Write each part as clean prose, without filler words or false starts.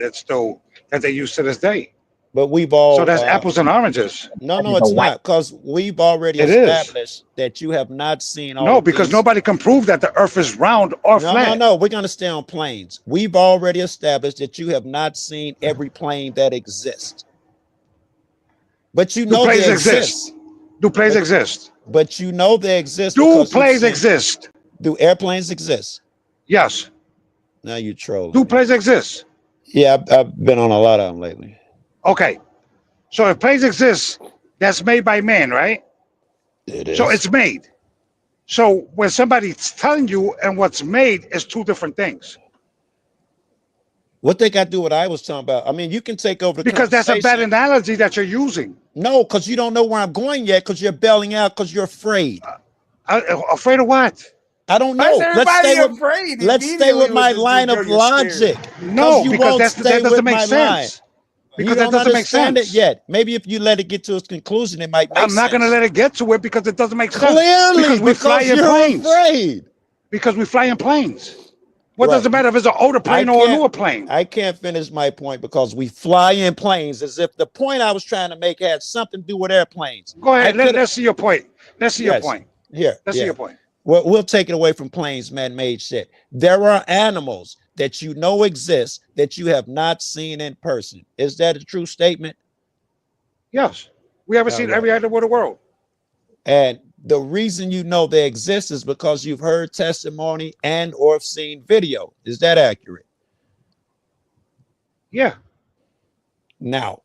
that's still that they use to this day. But we've So all that's apples and oranges. no, That no, is a it's white. not, because we've already It is. established that you have not seen all No, of because these. nobody can prove that the Earth is round or No, no, flat. no. We're going to stay on planes. We've already established that you have not seen every plane that exists, but you Do know planes they exist? exist. Do planes But exist? but you know they exist Do because you've planes seen. exist? Do airplanes exist? Yes. Now you trolling Do me. planes exist? Yeah, I've been on a lot of them lately. Okay. So if planes exist, that's made by man, right? It So is. it's made. So when somebody's telling you and what's made is two different things. What they got to do what I was talking about? I mean, you can take over the Because that's a bad conversation. analogy that you're using. No, because you don't know where I'm going yet, because you're bailing out because you're afraid. Afraid of what? I don't Why is know. everybody afraid Let's stay immediately with with my this line of you're scared? logic, because No, you because won't that stay doesn't with make my line. sense. You Because that don't doesn't make understand it sense. yet. Maybe if you let it get to its conclusion, it might make I'm not going to sense. let it get to it because it doesn't make sense. Clearly, Because we fly because in you're planes. afraid. Because we fly in planes. What does Right. it matter if it's an older I plane or a can't. newer plane? I can't finish my point because we fly in planes, as if the point I was trying to make had something to do with airplanes. Go I ahead. could. Let's see your point. Let's see your Yes. point. Here. Let's see Yeah. your point. Well, we'll take it away from planes, man-made shit. There are animals that you know exist that you have not seen in person. Is that a true statement? Yes. We haven't All seen right. every animal in the world. And the reason you know they exist is because you've heard testimony and or seen video. Is that accurate? Yeah. Now,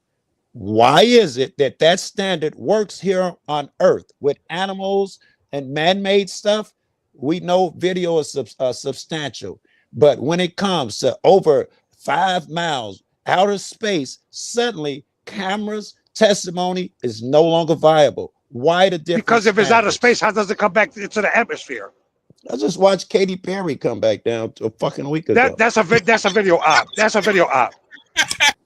why is it that that standard works here on Earth with animals and man-made stuff? We know video is substantial, but when it comes to over 5 miles outer space, suddenly cameras testimony is no longer viable. Why the difference? Because if it's out of space, how does it come back into the atmosphere? I just watched Katy Perry come back down a fucking week ago. That's a video op. That's a video op.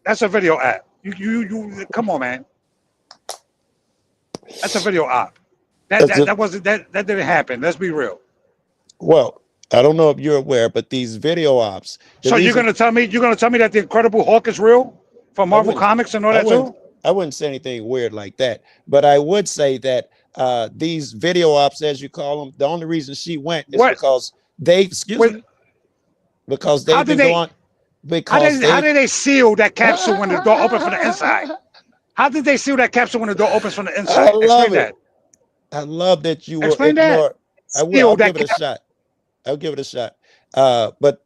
That's a video op. You come on, man. That's a video op. That didn't happen. Let's be real. Well, I don't know if you're aware, but these video ops. So you're gonna tell me that the Incredible Hulk is real from Marvel Comics and all that too? I wouldn't say anything weird like that, but I would say that these video ops, as you call them, the only reason she went is because they because they've been going. Because how did they seal that capsule when the door opens from the inside? How did they seal that capsule when the door opens from the inside? Explain that. I love that you will Explain ignore. that. I will. I'll give it a shot. I'll give it a shot. But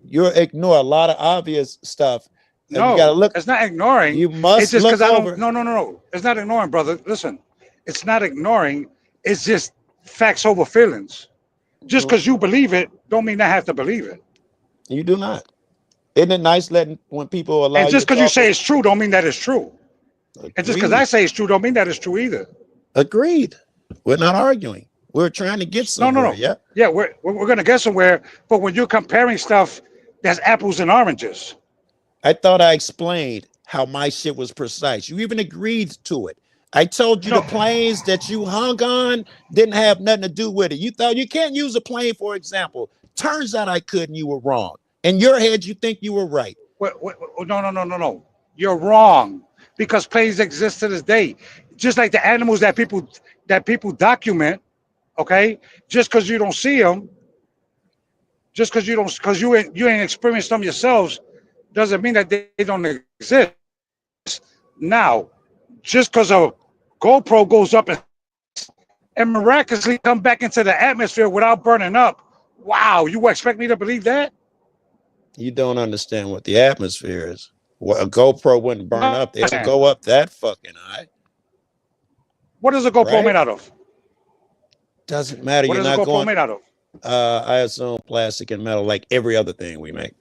you ignore a lot of obvious stuff. No, you gotta look. It's not ignoring. You must it's just look over. No. It's not ignoring, brother. Listen, it's not ignoring. It's just facts over feelings. Just because you believe it, don't mean I have to believe it. You do not. Isn't it nice letting when people allow? And just because you you say it's true, don't mean that it's true. Agreed. And just because I say it's true, don't mean that it's true either. Agreed. We're not arguing. We're trying to get somewhere. No. Yeah. Yeah, we're gonna get somewhere. But when you're comparing stuff, that's apples and oranges. I thought I explained how my shit was precise. You even agreed to it. I told you the planes that you hung on didn't have nothing to do with it. You thought you can't use a plane, for example. Turns out I could, and you were wrong. In your head, you think you were right. No. You're wrong, because planes exist to this day. Just like the animals that people document. Okay, just because you don't see them, because you ain't experienced them yourselves, doesn't mean that they don't exist. Now, just because a GoPro goes up and miraculously come back into the atmosphere without burning up, wow, you expect me to believe that? You don't understand what the atmosphere is. Well, a GoPro wouldn't burn up. It would go up that fucking high. What is a GoPro made out of? Doesn't matter. What is a GoPro made out of? I assume plastic and metal, like every other thing we make.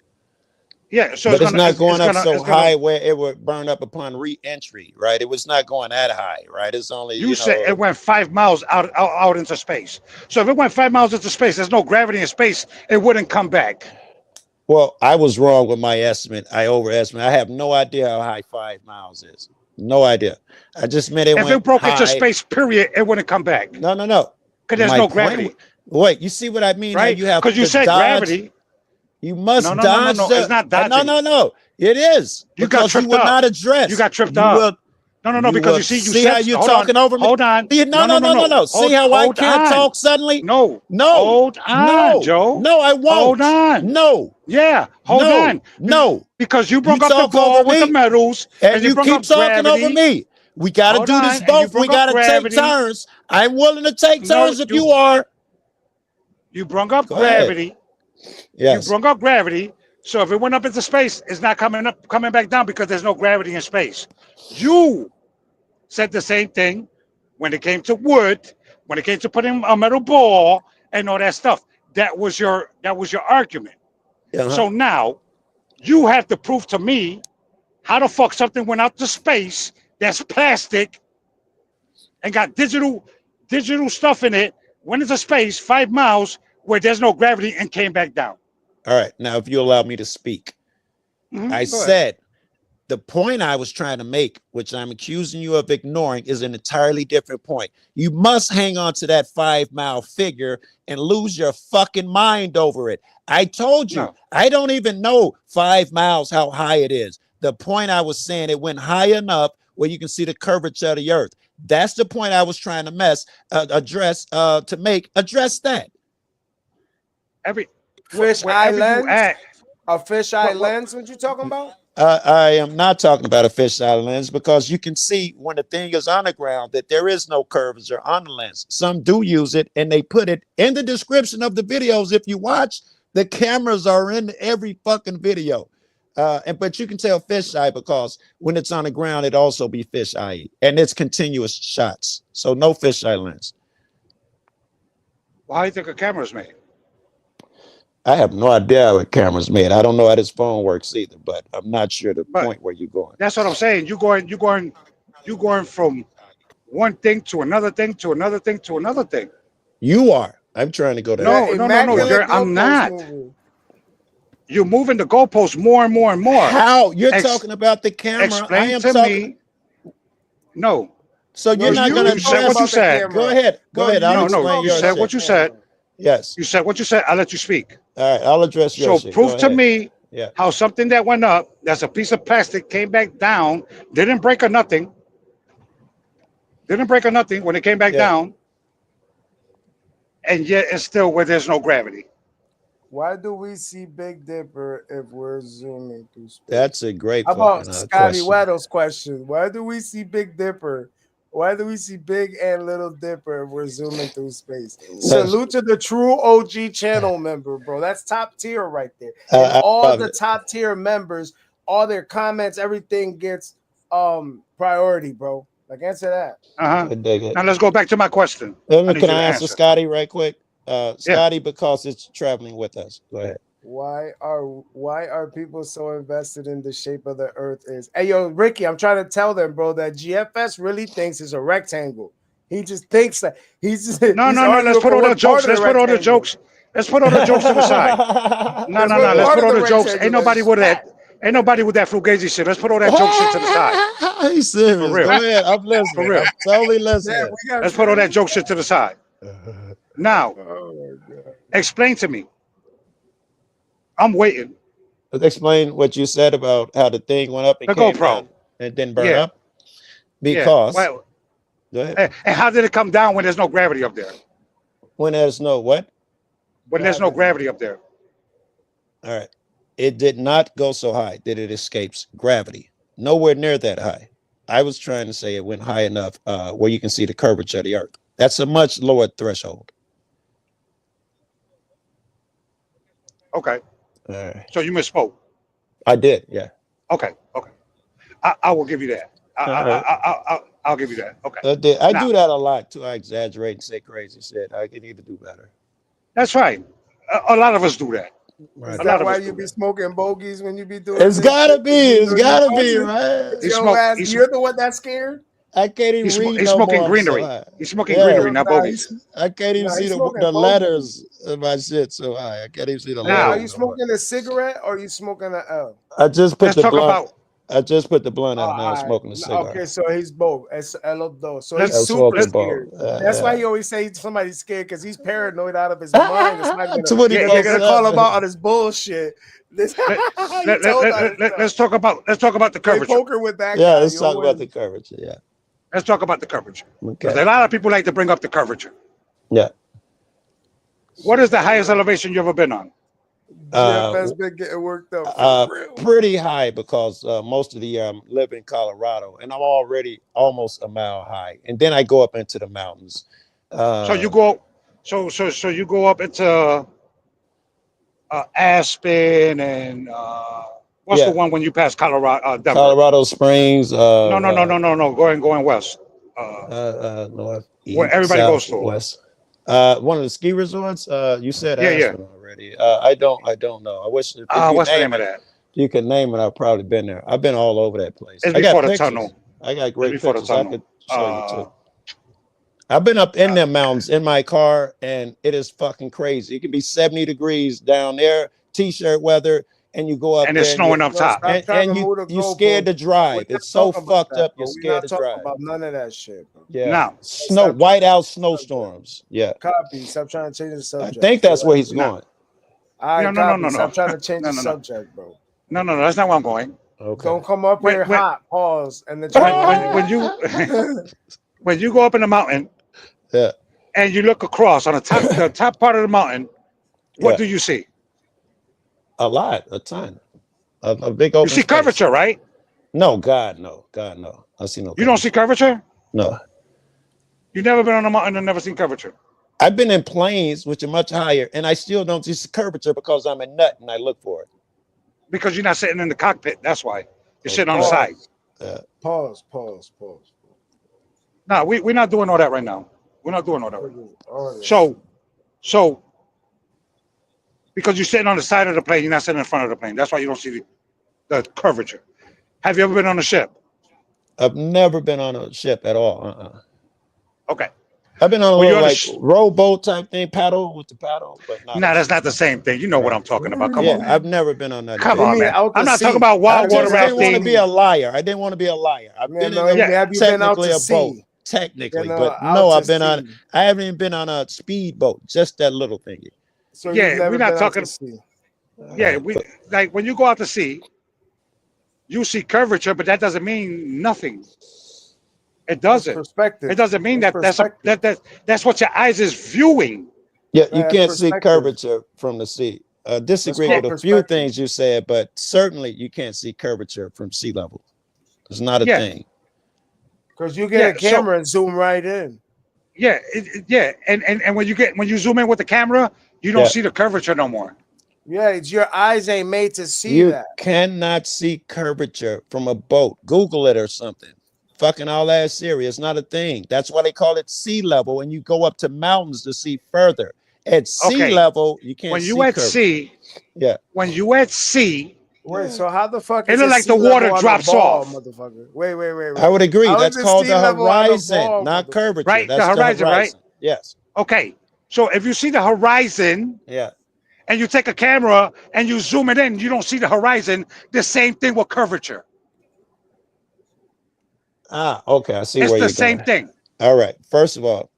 Yeah, so but it's not going up so high where it would burn up upon re-entry, right? It was not going that high, right? It's only you said it went 5 miles out into space. So if it went 5 miles into space, there's no gravity in space. It wouldn't come back. Well, I was wrong with my estimate. I overestimated. I have no idea how high 5 miles is. No idea. I just meant it. If it broke into space, period, it wouldn't come back. No. Because there's no gravity. Wait, you see what I mean? Right? You have because you said dodge. gravity. You must dodge. No, it's not dodging. No. It is. You got Because you tripped will up. not address. You got tripped You up. will, No, because will you see, you see how said, you're hold talking on, over me. hold on. No. See how I Hold can't on. talk suddenly? No, No, hold on, no, Joe. no, I Hold won't. on. No, Yeah, hold no, on. no. Because you You brought up the talk over ball with the me medals, and and you you brought keep up talking over gravity. me. We got to Hold do this on, and you both. We brought up got to take gravity. turns. I'm willing to take No, turns if you are. you brought up Go ahead. gravity. You Yes. brought up gravity. So if it went up into space, it's not coming back down because there's no gravity in space. You said the same thing when it came to wood, when it came to putting a metal ball and all that stuff. That was your argument. Uh-huh. So now you have to prove to me how the fuck something went out to space that's plastic and got digital stuff in it, went into space 5 miles where there's no gravity and came back down. All right. Now, if you allow me to speak, I Go ahead. said the point I was trying to make, which I'm accusing you of ignoring, is an entirely different point. You must hang on to that 5 mile figure and lose your fucking mind over it. I told you, No. I don't even know 5 miles how high it is. The point I was saying, it went high enough where you can see the curvature of the earth. That's the point I was trying to address that. Every Fish eye wherever you lens? at, A fish eye what lens? What you talking about? I am not talking about a fisheye lens because you can see when the thing is on the ground that there is no curvature on the lens. Some do use it and they put it in the description of the videos. If you watch, the cameras are in every fucking video. But you can tell fisheye because when it's on the ground, it also be fisheye and it's continuous shots. So no fisheye lens. Well, how do you think a camera's made? I have no idea how a camera's made. I don't know how this phone works either, but I'm not sure the But point where you're going. that's what I'm saying. You going from one thing to another thing to another thing to another thing. You are. I'm trying to go to The that. No. Point. immaculate I'm goalpost not. movie. You're moving the goalposts more and more and more. How? You're Ex- talking about the camera. I explain am to talking. me. No, So No, you're not going to you you said talking what address. you about the said. Go camera. ahead. Go No, ahead. I'll you No. explain You talking your said about the shit. what you said. camera. Yes. You said what you said. I'll let you speak. All right. I'll address your So shit. Go prove to ahead. me Yeah. how something that went up, that's a piece of plastic, came back down, didn't break or nothing, when it came back Yeah. down, and yet it's still where there's no gravity. Why do we see Big Dipper if we're zooming through That's space? a great How about fucking Scotty question. Weddle's question? Why do we see Big Dipper? Why do we see Big and Little Dipper if we're zooming through space? Salute to the true OG channel member, bro. That's top tier right there. And I all love the it. top tier members, all their comments, everything gets priority, bro. Like answer that. Uh huh. I dig it. Now let's go back to my question. I need Can you I to answer answer. Scotty right quick? Yeah. Scotty, because it's traveling with us. Go ahead. Why are people so invested in the shape of the earth is? Hey yo, Ricky, I'm trying to tell them, bro, that GFS really thinks it's a rectangle. He just thinks that No, he's no, no. Let's arguing put for all the what jokes. part of the Let's put all the rectangle. jokes. Let's put all the jokes to the side. No, That's no, what no. Let's part put of all the the jokes. Ain't rectangle nobody is. with that. Ain't nobody with that fugazi shit. Let's put all that joke shit to the side. He's For serious. real. Go ahead. I'm For listening. real. I'm totally Yeah, listening. we got Let's put all that serious. joke shit to the side. Now, Oh my god. explain to me. I'm waiting. Explain what you said about how the thing went up and The came down GoPro. and didn't burn Yeah. up. Yeah. Because, Well, go ahead. and how did it come down when there's no gravity up there? When there's no what? When there's no Gravity. gravity up there. All right. It did not go so high that it escapes gravity. Nowhere near that high. I was trying to say it went high enough where you can see the curvature of the earth. That's a much lower threshold. Okay. All right. So you misspoke. I did. Yeah. Okay. Okay. I will give you that. All right. I'll give you that. Okay. I did. I Now, do that a lot too. I exaggerate and say crazy shit. I can need to do better. that's fine. A lot of us do that. Right Is A on. lot that of why us you do be that. smoking bogeys when you be doing It's this gotta shit? be. 'Cause you It's know you gotta be, buzzing. right? It's your ass. You're the one that's scared. I can't even read He's no more. smoking I'm so greenery. high. He's smoking Yeah. greenery, not bogeys. I can't even see He's the, smoking the bogeys. letters of my shit so high. I can't even see the Now, are letters Now, you no more. smoking a cigarette or are you smoking a L? I just put let's the talk blunt. about I just put the blunt out. Now I'm Alright. smoking a cigar. Okay, so he's both. It's LO2. So Let's- he's I'm super smoking both. scared. That's why he always says somebody's scared because he's paranoid out of his mind. It's not gonna, 24/7. they're gonna call him out on his bullshit. This let, he told us. let's talk about the Play curvature. poker with that Yeah, guy. let's You'll talk about win. the curvature. Yeah. Let's talk about the curvature. Because Okay. a lot of people like to bring up the curvature. Yeah. What is the highest elevation you ever been on? Jeff has been getting worked up. For real. Pretty high because most of the year I'm living in Colorado and I'm already almost a mile high, and then I go up into the mountains. So you go, so you go up into Aspen and what's Yeah. the one when you pass Colorado, Denver? Colorado Springs. No, going west. North, Where east, everybody south, goes to. west. One of the ski resorts. You said Yeah, yeah. Aspen already. I don't know. I wish if you What's the name name of it, that? you can name it. I've probably been there. I've been all over that place. It's I got before the pictures. tunnel. I got great before the pictures. I tunnel. could show you too. I've been up in them mountains in my car, and it is fucking crazy. It can be 70 degrees down there, t-shirt weather, and you go up And there it's snowing up top. and you scared to drive. It's so fucked up. You're scared to drive. We're not talking about none of that shit, bro. Yeah. Now, Snow, whiteout snowstorms. Yeah. Copy. Stop trying to change the I subject. think that's where he's going. All right, No. Stop trying to change No, the no. subject, bro. No, that's not where I'm going. Okay. Don't come up here Wait. hot. Pause. And then try When you go up in the mountain, Yeah. and you look across on the top part of the mountain, what Yeah. do you see? A lot, a ton. A big open You see space. curvature, right? No, God, no. God, no. I see no. You don't see curvature? No. You've never been on a mountain and never seen curvature. I've been in planes which are much higher, and I still don't see curvature because I'm a nut and I look for it. Because you're not sitting in the cockpit. That's why. You're sitting on the side. Pause. No, we're not doing all that right now. We're not doing all that right now. So, because you're sitting on the side of the plane, you're not sitting in front of the plane. That's why you don't see the curvature. Have you ever been on a ship? I've never been on a ship at all. Okay. I've been on a little you're on like rowboat type thing, paddle with the paddle, but not. Nah, that's not the same thing. You know what I'm talking about. Come on, man. I've never been on that. Come on, man. I'm not talking about I wild water just didn't want to rafting. be a liar. I didn't want to be a liar. I've been in technically a boat, technically, but no, I've been on. I haven't even been on a speedboat, just that little thingy. So yeah, we're not talking. Yeah, like when you go out to sea, you see curvature, but that doesn't mean nothing. It doesn't. Perspective. It doesn't mean that's what your eyes is viewing. Yeah, you can't see curvature from the sea. Disagree with a few things you said, but certainly you can't see curvature from sea level. It's not a thing. Because you get a camera and zoom right in. Yeah, and when you zoom in with the camera, you don't see the curvature no more. Yeah, it's your eyes ain't made to see that. You cannot see curvature from a boat. Google it or something. Fucking all that serious. It's not a thing. That's why they call it sea level, and you go up to mountains to see further. At sea level, you can't see curvature. When you at sea. Wait, so how the fuck it look like the water drops off, motherfucker? Wait. I would agree. That's called the horizon, not curvature. Right, that's the horizon, right? Yes. Okay. So if you see the horizon, and you take a camera and you zoom it in, you don't see the horizon. The same thing with curvature. Okay. I see where you're going. It's the same thing. All right. First of all,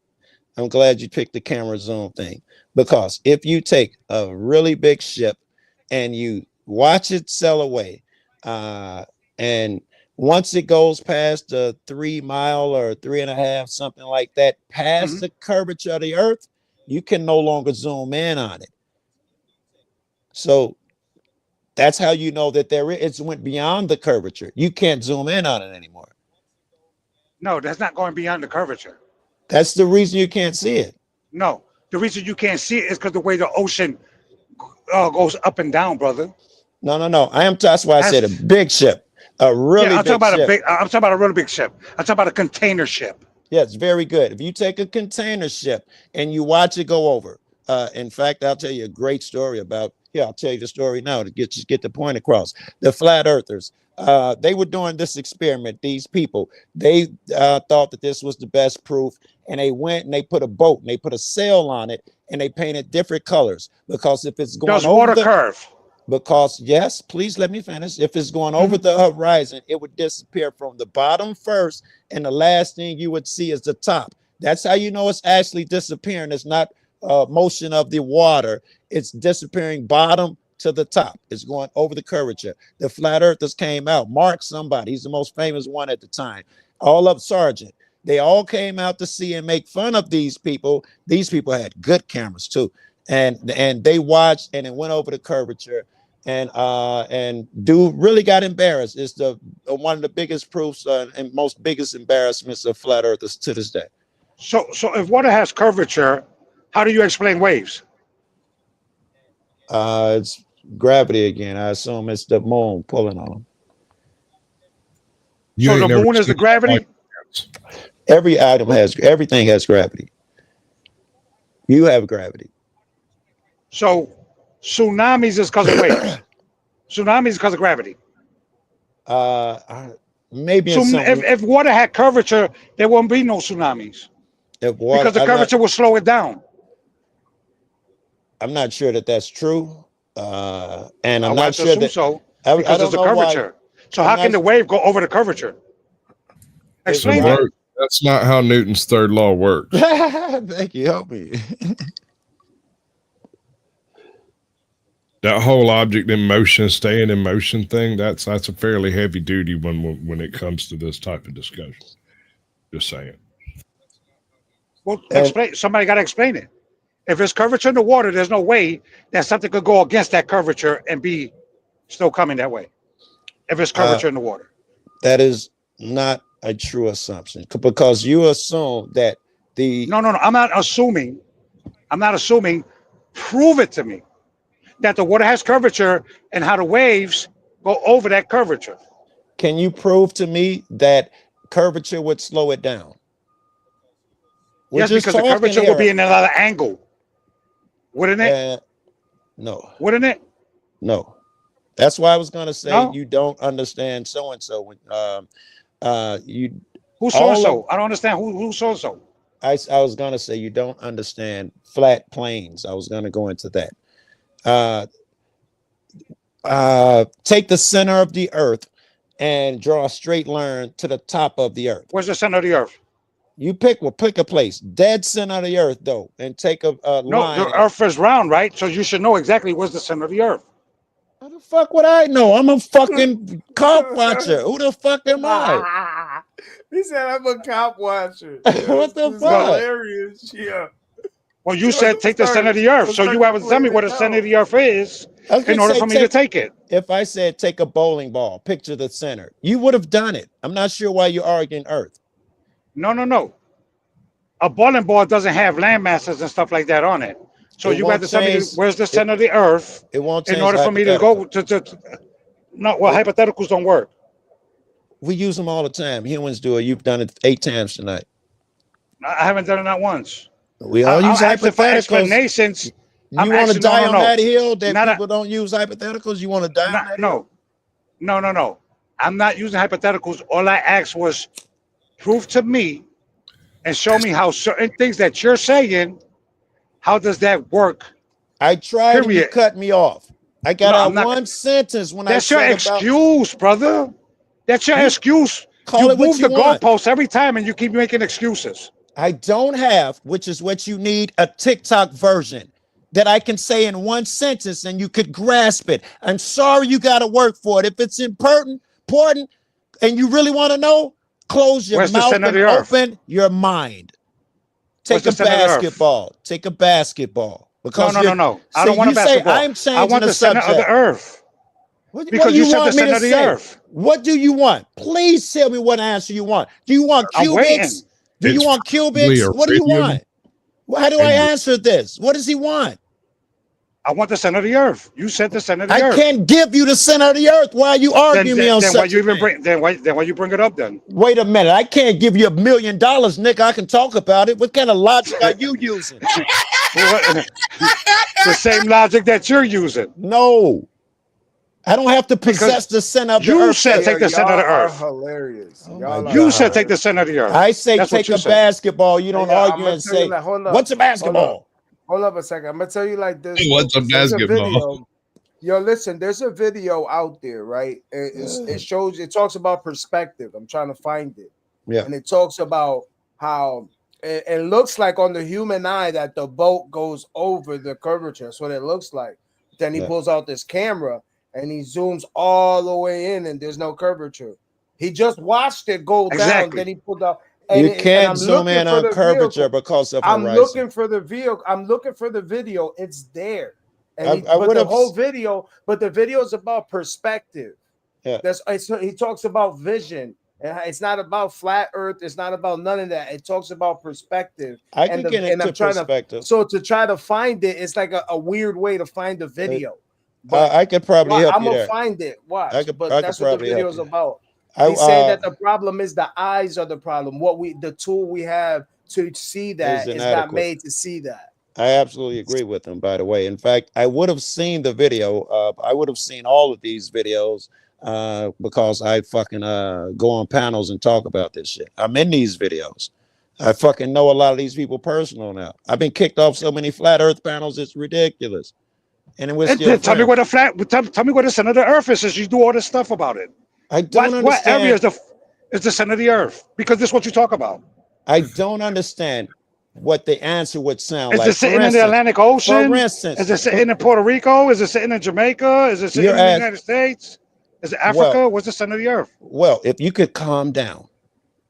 I'm glad you picked the camera zoom thing, because if you take a really big ship and you watch it sail away, and once it goes past the 3 mile or 3.5, something like that, past the curvature of the earth, you can no longer zoom in on it. So that's how you know that it's went beyond the curvature. You can't zoom in on it anymore. No, that's not going beyond the curvature. That's the reason you can't see it. No, the reason you can't see it is because the way the ocean goes up and down, brother. No. That's why I said a big ship, a really big ship. I'm talking about a really big ship. I'm talking about a container ship. Yeah, it's very good. If you take a container ship and you watch it go over, in fact, I'll tell you a great story about. I'll tell you the story now to get the point across. The flat earthers. They were doing this experiment. These people, they thought that this was the best proof, and they went and they put a boat and they put a sail on it and they painted different colors, because if it's going over water curve. Because yes, please let me finish. If it's going over the horizon, it would disappear from the bottom first, and the last thing you would see is the top. That's how you know it's actually disappearing. It's not motion of the water. It's disappearing bottom to the top. It's going over the curvature. The flat earthers came out. Mark somebody, he's the most famous one at the time. All of Sargent. They all came out to see and make fun of these people. These people had good cameras too. And they watched and it went over the curvature. And dude really got embarrassed. It's the one of the biggest proofs and most biggest embarrassments of flat earthers to this day. So if water has curvature, how do you explain waves? It's gravity again. I assume it's the moon pulling on them. So the moon is the gravity? Everything has gravity. You have gravity. So tsunamis is because of waves. Tsunamis is because of gravity. Maybe so if water had curvature, there wouldn't be no tsunamis. Because the curvature will slow it down. I'm not sure that that's true. And I'm not sure that so. Because there's a curvature. So how can the wave go over the curvature? Explain that. That's not how Newton's third law works. Thank you. Help me. That whole object in motion, staying in motion thing, that's a fairly heavy duty when it comes to this type of discussion. Just saying. Well, explain. Somebody got to explain it. If there's curvature in the water, there's no way that something could go against that curvature and be still coming that way. If there's curvature in the water. That is not a true assumption because you assume that the... No. I'm not assuming. Prove it to me. That the water has curvature and how the waves go over that curvature. Can you prove to me that curvature would slow it down? Yes, because the curvature will be in another angle. Wouldn't it? No. Wouldn't it? No. That's why I was going to say you don't understand so-and-so. Who's so-and-so? I don't understand who's so-and-so. I was going to say you don't understand flat planes. I was going to go into that. Take the center of the earth and draw a straight line to the top of the earth. Where's the center of the earth? You pick a place, dead center of the earth though, and take a line. No, the earth is round, right? So you should know exactly where's the center of the earth. How the fuck would I know? I'm a fucking cop watcher. Who the fuck am I? He said I'm a cop watcher. What the fuck? Hilarious. Yeah. Well, you said take the center of the earth, so you have to tell me what the center of the earth is in order for me to take it. If I said take a bowling ball, picture the center, you would have done it. I'm not sure why you're arguing earth. No. A bowling ball doesn't have land masses and stuff like that on it. So you have to tell me where's the center of the earth in order for me to go to no, well, hypotheticals don't work. We use them all the time. Humans do it. You've done it 8 times tonight. I haven't done it not once. We all use hypotheticals. Explanations. You want to die on that hill that people don't use hypotheticals? You want to die on that hill? No. I'm not using hypotheticals. All I asked was prove to me and show me how certain things that you're saying, how does that work? I tried and you cut me off. I got out one sentence when I said That's your excuse, brother. That's your excuse. You move the goalposts every time and you keep making excuses. I don't have, which is what you need, a TikTok version that I can say in one sentence and you could grasp it. I'm sorry you got to work for it. If it's important, and you really want to know, close your mouth and open your mind. Take a basketball. Take a basketball. Because no. I don't want a basketball. I'm changing I want the center of the earth. Because you said the center of the earth. What do you want? Please tell me what answer you want. Do you want cubics? Do you want cubics? What do you want? How do I answer this? What does he want? I want the center of the earth. You said the center of the earth. I can't give you the center of the earth. Why are you arguing me on such a thing? Then why you bring it up then? Wait a minute. I can't give you $1 million, Nick. I can talk about it. What kind of logic are you using? The same logic that you're using. No. I don't have to possess the center of the earth. You said take the center of the earth. Hilarious. You said take the center of the earth. I say take a basketball. You don't argue and say, what's a basketball? Hold up a second. I'm going to tell you like this. What's a basketball? Yo, listen, there's a video out there, right? It talks about perspective. I'm trying to find it. Yeah. And it talks about how it looks like on the human eye that the boat goes over the curvature. That's what it looks like. Then he pulls out this camera and he zooms all the way in and there's no curvature. He just watched it go down. Then he pulled out. You can't zoom in on curvature because of horizon. I'm looking for the vehicle. I'm looking for the video. It's there. And the whole video, but the video is about perspective. Yeah. He talks about vision. And it's not about flat earth. It's not about none of that. It talks about perspective. I can get into perspective. So to try to find it, it's like a weird way to find the video. But I could probably help you there. I'm gonna find it. Watch. But that's what the video is about. He's saying that the problem is the eyes are the problem. The tool we have to see that is not made to see that. I absolutely agree with him, by the way. In fact, I would have seen the video. I would have seen all of these videos because I fucking go on panels and talk about this shit. I'm in these videos. I fucking know a lot of these people personal now. I've been kicked off so many flat earth panels, it's ridiculous. And it was still tell me where the center of the earth is as you do all this stuff about it. I don't understand. What area is the center of the earth? Because this is what you talk about. I don't understand what the answer would sound like. Is it sitting in the Atlantic Ocean? For instance, is it sitting in Puerto Rico? Is it sitting in Jamaica? Is it sitting in the United States? Is it Africa? What's the center of the earth? Well, if you could calm down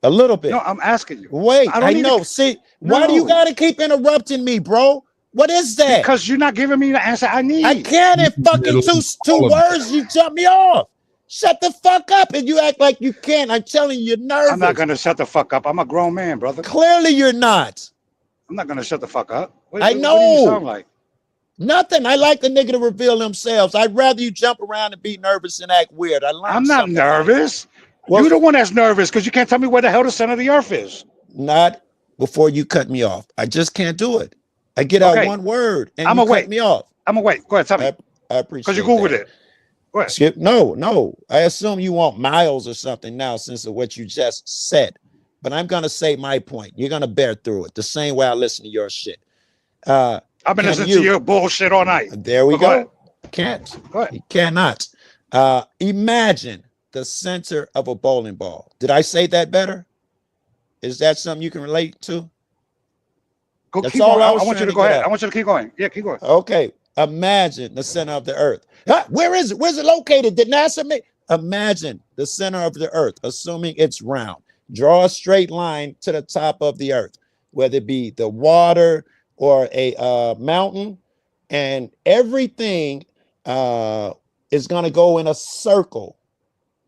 a little bit. No, I'm asking you. Wait, I know. See, why do you got to keep interrupting me, bro? What is that? Because you're not giving me the answer I need. I can't. In fucking two words, you jump me off. Shut the fuck up, and you act like you can't. I'm telling you, you're nervous. I'm not gonna shut the fuck up. I'm a grown man, brother. Clearly, you're not. I'm not gonna shut the fuck up. I know. What do you sound like? Nothing. I like the nigga to reveal themselves. I'd rather you jump around and be nervous and act weird. I'm not nervous. Well, you're the one that's nervous because you can't tell me where the hell the center of the earth is. Not before you cut me off. I just can't do it. I get out one word and you cut me off. I'm gonna wait. Go ahead, tell me. I appreciate it. Because you Googled it. Go ahead. Skip. No. I assume you want miles or something now since of what you just said. But I'm gonna say my point. You're gonna bear through it the same way I listen to your shit. I've been listening to your bullshit all night. There we go. Can't. Go ahead. You cannot. Imagine the center of a bowling ball. Did I say that better? Is that something you can relate to? That's all I want you to go ahead. I want you to keep going. Yeah, keep going. Okay. Imagine the center of the earth. Where is it? Where's it located? Did NASA make? Imagine the center of the earth, assuming it's round. Draw a straight line to the top of the earth, whether it be the water or a mountain, and everything is going to go in a circle.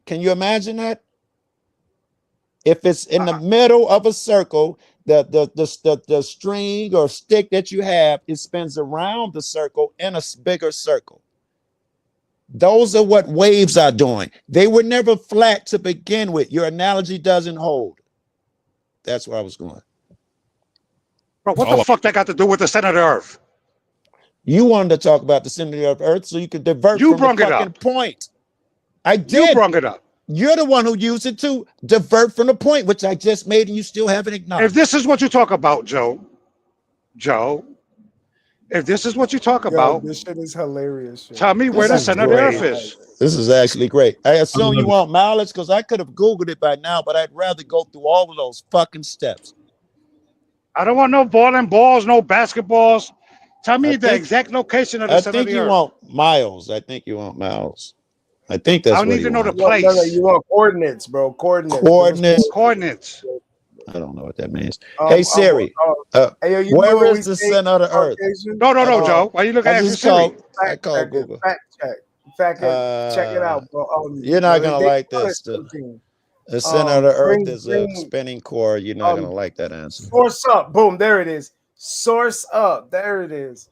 Can you imagine that? If it's in the middle of a circle, the string or stick that you have, it spins around the circle in a bigger circle. Those are what waves are doing. They were never flat to begin with. Your analogy doesn't hold. That's where I was going. Bro, what the fuck that got to do with the center of the earth? You wanted to talk about the center of the earth so you could divert from the fucking point. I did. You brought it up. You're the one who used it to divert from the point, which I just made, and you still haven't acknowledged. If this is what you talk about, Joe, if this is what you talk about, this shit is hilarious. Tell me where the center of the earth is. This is actually great. I assume you want mileage because I could have Googled it by now, but I'd rather go through all of those fucking steps. I don't want no bowling balls, no basketballs. Tell me the exact location of the center of the earth. I think you want miles. I think you want miles. I think that's. I don't even know the place. No, you want coordinates, bro. Coordinates. I don't know what that means. Hey Siri, where is the center of the earth? No, Joe. Why are you looking at Siri? I call Google. Check it out, bro. You're not gonna like this. The center of the earth is a spinning core. You're not gonna like that answer. Source up. Boom. There it is. Source up. There it is.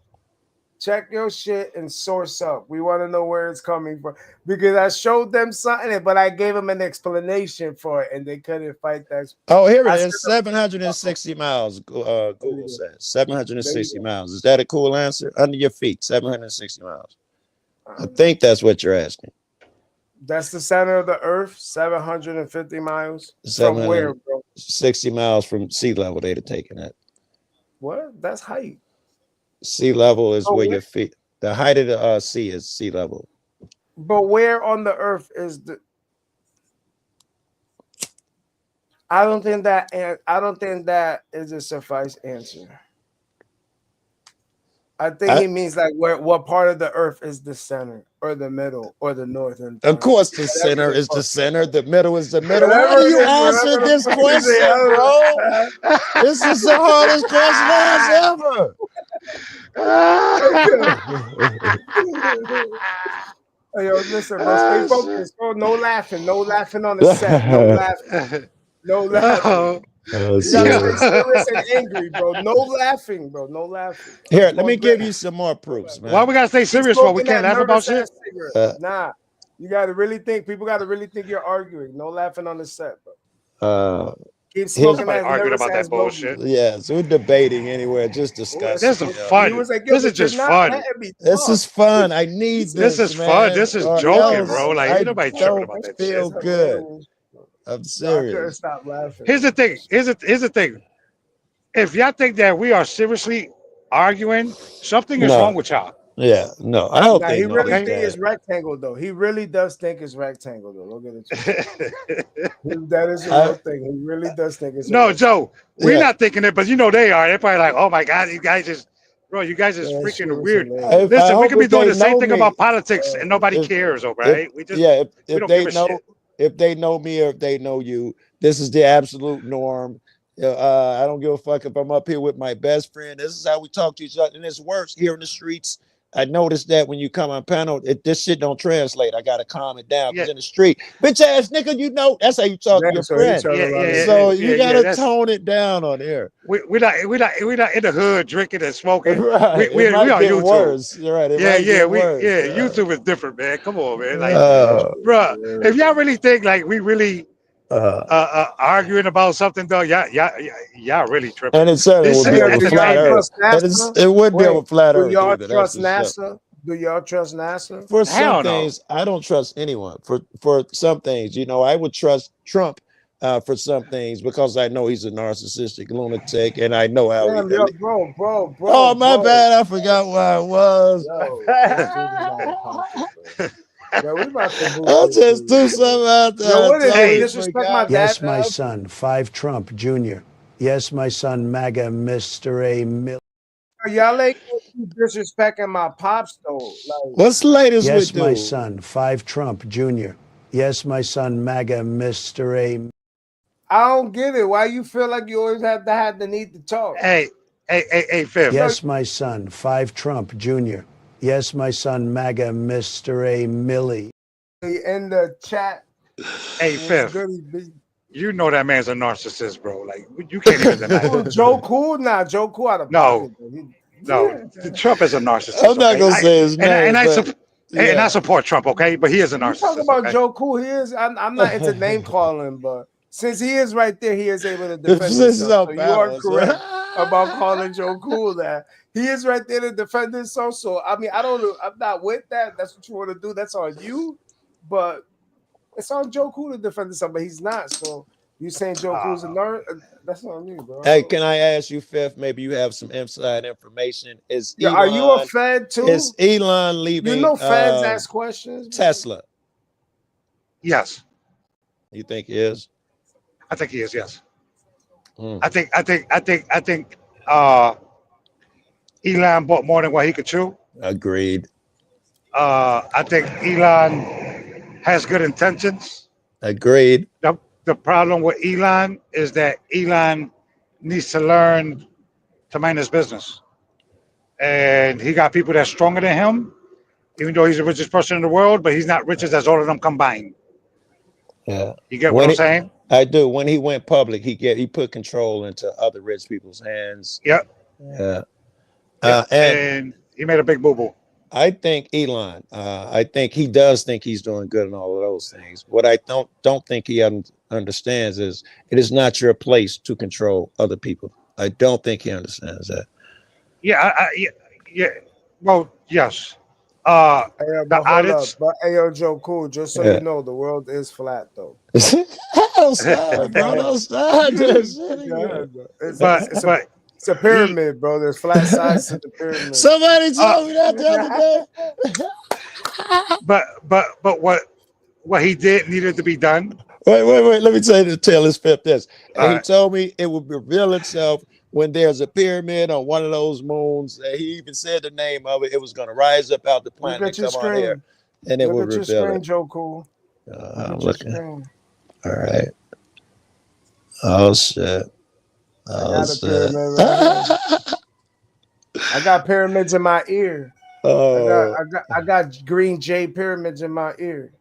Check your shit and source up. We want to know where it's coming from because I showed them something, but I gave them an explanation for it, and they couldn't fight that. Oh, here it is. 760 miles. Google says 760 miles. Is that a cool answer? Under your feet, 760 miles. I think that's what you're asking. That's the center of the earth, 750 miles. From where, bro? 60 miles from sea level. They'd have taken that. What? That's height. Sea level is where your feet. The height of the sea is sea level. But where on the earth is the? I don't think that is a suffice answer. I think he means like what part of the earth is the center or the middle or the northern part. Of course, the center is the center. The middle is the middle. Why do you answer this question, bro? This is the hardest question ever. Hey, yo, listen, bro, stay focused. Oh, no laughing. No laughing on the set. No laughing. No laughing. You gotta stay serious and angry, bro. No laughing, bro. No laughing. Here, let me give you some more proofs, man. Why we gotta stay serious for? We can't laugh about shit. Nah, you gotta really think. People gotta really think you're arguing. No laughing on the set, bro. Keep smoking that arguing about that bullshit. Yes, we're debating anywhere, just discussing. This is fun. This is just fun. This is fun. I need this. This is fun. This is joking, bro. Like ain't nobody tripping about that shit. Feel good. I'm serious. I couldn't stop laughing. Here's the thing. Here's the thing. If y'all think that we are seriously arguing, something is wrong with y'all. Yeah, no, I don't think he really think it's rectangle though. He really does think it's rectangle though. Look at it. That is a real thing. He really does think it's Joe. We're not thinking it, but you know they are. They're probably like, oh my god, you guys is freaking weird. Listen, we could be doing the same thing about politics and nobody cares, okay? If they know me or if they know you, this is the absolute norm. I don't give a fuck if I'm up here with my best friend. This is how we talk to each other, and it's worse here in the streets. I noticed that when you come on panel, this shit don't translate. I gotta calm it down because in the street, bitch ass nigga, you know that's how you talk to your friend. So you gotta tone it down on here. We're not in the hood drinking and smoking. Right. We on YouTube. Worse. You're right. YouTube is different, man. Come on, man. Like, bro, if y'all really think like we really arguing about something though, y'all really tripping. And it certainly would be over flat earth. It would be over flat earth. Do y'all trust NASA? Do y'all trust NASA? For some things, I don't trust anyone. For some things, I would trust Trump for some things because I know he's a narcissistic lunatic, and I know how. Bro. Oh, my bad. I forgot where I was. I'll just do something out there. Yes, my son, 5 Trump Jr. Yes, my son, MAGA, Mr. A. Y'all ain't disrespecting my pops though. Like, what's the latest yes, with my son, 5 Trump Jr. Yes, my son, MAGA, Mr. A. I don't get it. Why you feel like you always have the need to talk? Hey, Fifth. Yes, my son, 5 Trump Jr. Yes, my son, MAGA, Mr. A. Millie. In the chat. Hey, Fifth. You know that man's a narcissist, bro. Like, you can't even deny that. Joe Cool? Nah, Joe Cool out of pocket. No. Trump is a narcissist. I'm not going to say his name. And I support Trump, okay? But he is a narcissist. Talking about Joe Cool, he is. I'm not into name calling, but since he is right there, he is able to defend himself. So you are correct about calling Joe Cool that. He is right there to defend himself. So I mean, I'm not with that. That's what you want to do. That's on you. But it's on Joe Cool to defend himself, but he's not. So you saying Joe Cool's a nerd? That's on me, bro. Hey, can I ask you, Fifth? Maybe you have some inside information. Are you a Fed too? Is Elon leaving? You know, Feds ask questions. Tesla. Yes. You think he is? I think he is. Yes. I think. Elon bought more than what he could chew. Agreed. I think Elon has good intentions. Agreed. The problem with Elon is that Elon needs to learn to mind his business. And he got people that's stronger than him, even though he's the richest person in the world, but he's not rich as all of them combined. Yeah. You get what I'm saying? I do. When he went public, he put control into other rich people's hands. Yep. Yeah. And he made a big boo-boo. I think Elon, I think he does think he's doing good in all of those things. What I don't think he understands is it is not your place to control other people. I don't think he understands that. Yeah. Well, yes. But hey, Joe Cool, just so you know, the world is flat though. Don't stop, bro. Don't stop. It's a pyramid, bro. There's flat sides to the pyramid. Somebody told me that the other day. But what he did needed to be done. Wait. Let me tell this Pip this. And he Alright. told me it would reveal itself when there's a pyramid on one of those moons. He even said the name of it. It was going to rise up out the Look planet at and your come on here, screen. and it Look would at your reveal screen, it. Joe Cool. I'm Look at your looking. screen. All right. Oh shit. I Oh got a shit. pyramid right here. I got pyramids in my ear. Oh. I got green jade pyramids in my ear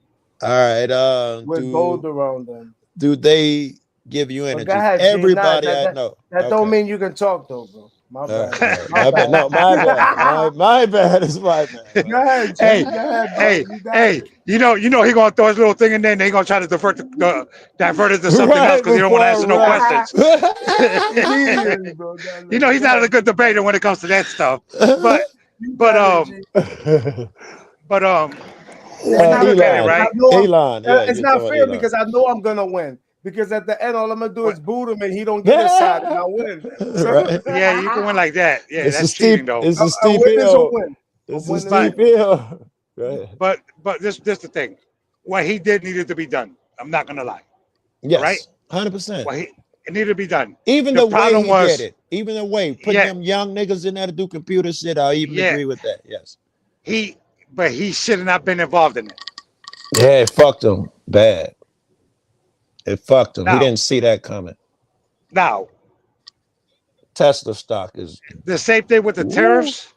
All right. with gold around them. Do they give you But energy? go ahead, G. Everybody Nah, I know. That don't mean you can talk though, bro. My All bad. right. My bad. No, my bad. My bad is my bad. Go ahead, G. Hey, Go ahead, bro. hey, You got hey! it. You know he gonna throw his little thing in there, and they gonna try to divert it to something else because he don't want to answer no questions. Immediately, bro. You know he's Go not a ahead. good debater when it comes to that stuff. You But got it, G. when you look at it, I right? know Elon. Yeah, it's you're not talking fair Elon. because I know I'm gonna win. Because at the end, all I'm gonna do is boot him, and he don't get his side, and I win. So, Right. Yeah, you can win like that. Yeah, It's a that's steep. cheating though. It's a a steep win is a hill. win. It's win a is a steep win. hill. Right. But this the thing. What he did needed to be done. I'm not gonna lie. Right? Yes, 100%. Well, it needed to be done. Even The the way problem he was, did it, even the way putting yeah, them young niggas in there to do computer shit, I even yeah, agree with that. Yes. but he should have not been involved in it. Yeah, it fucked him bad. It fucked him. He Now, didn't see that coming. now, Tesla stock is. the same thing with the Woo. tariffs.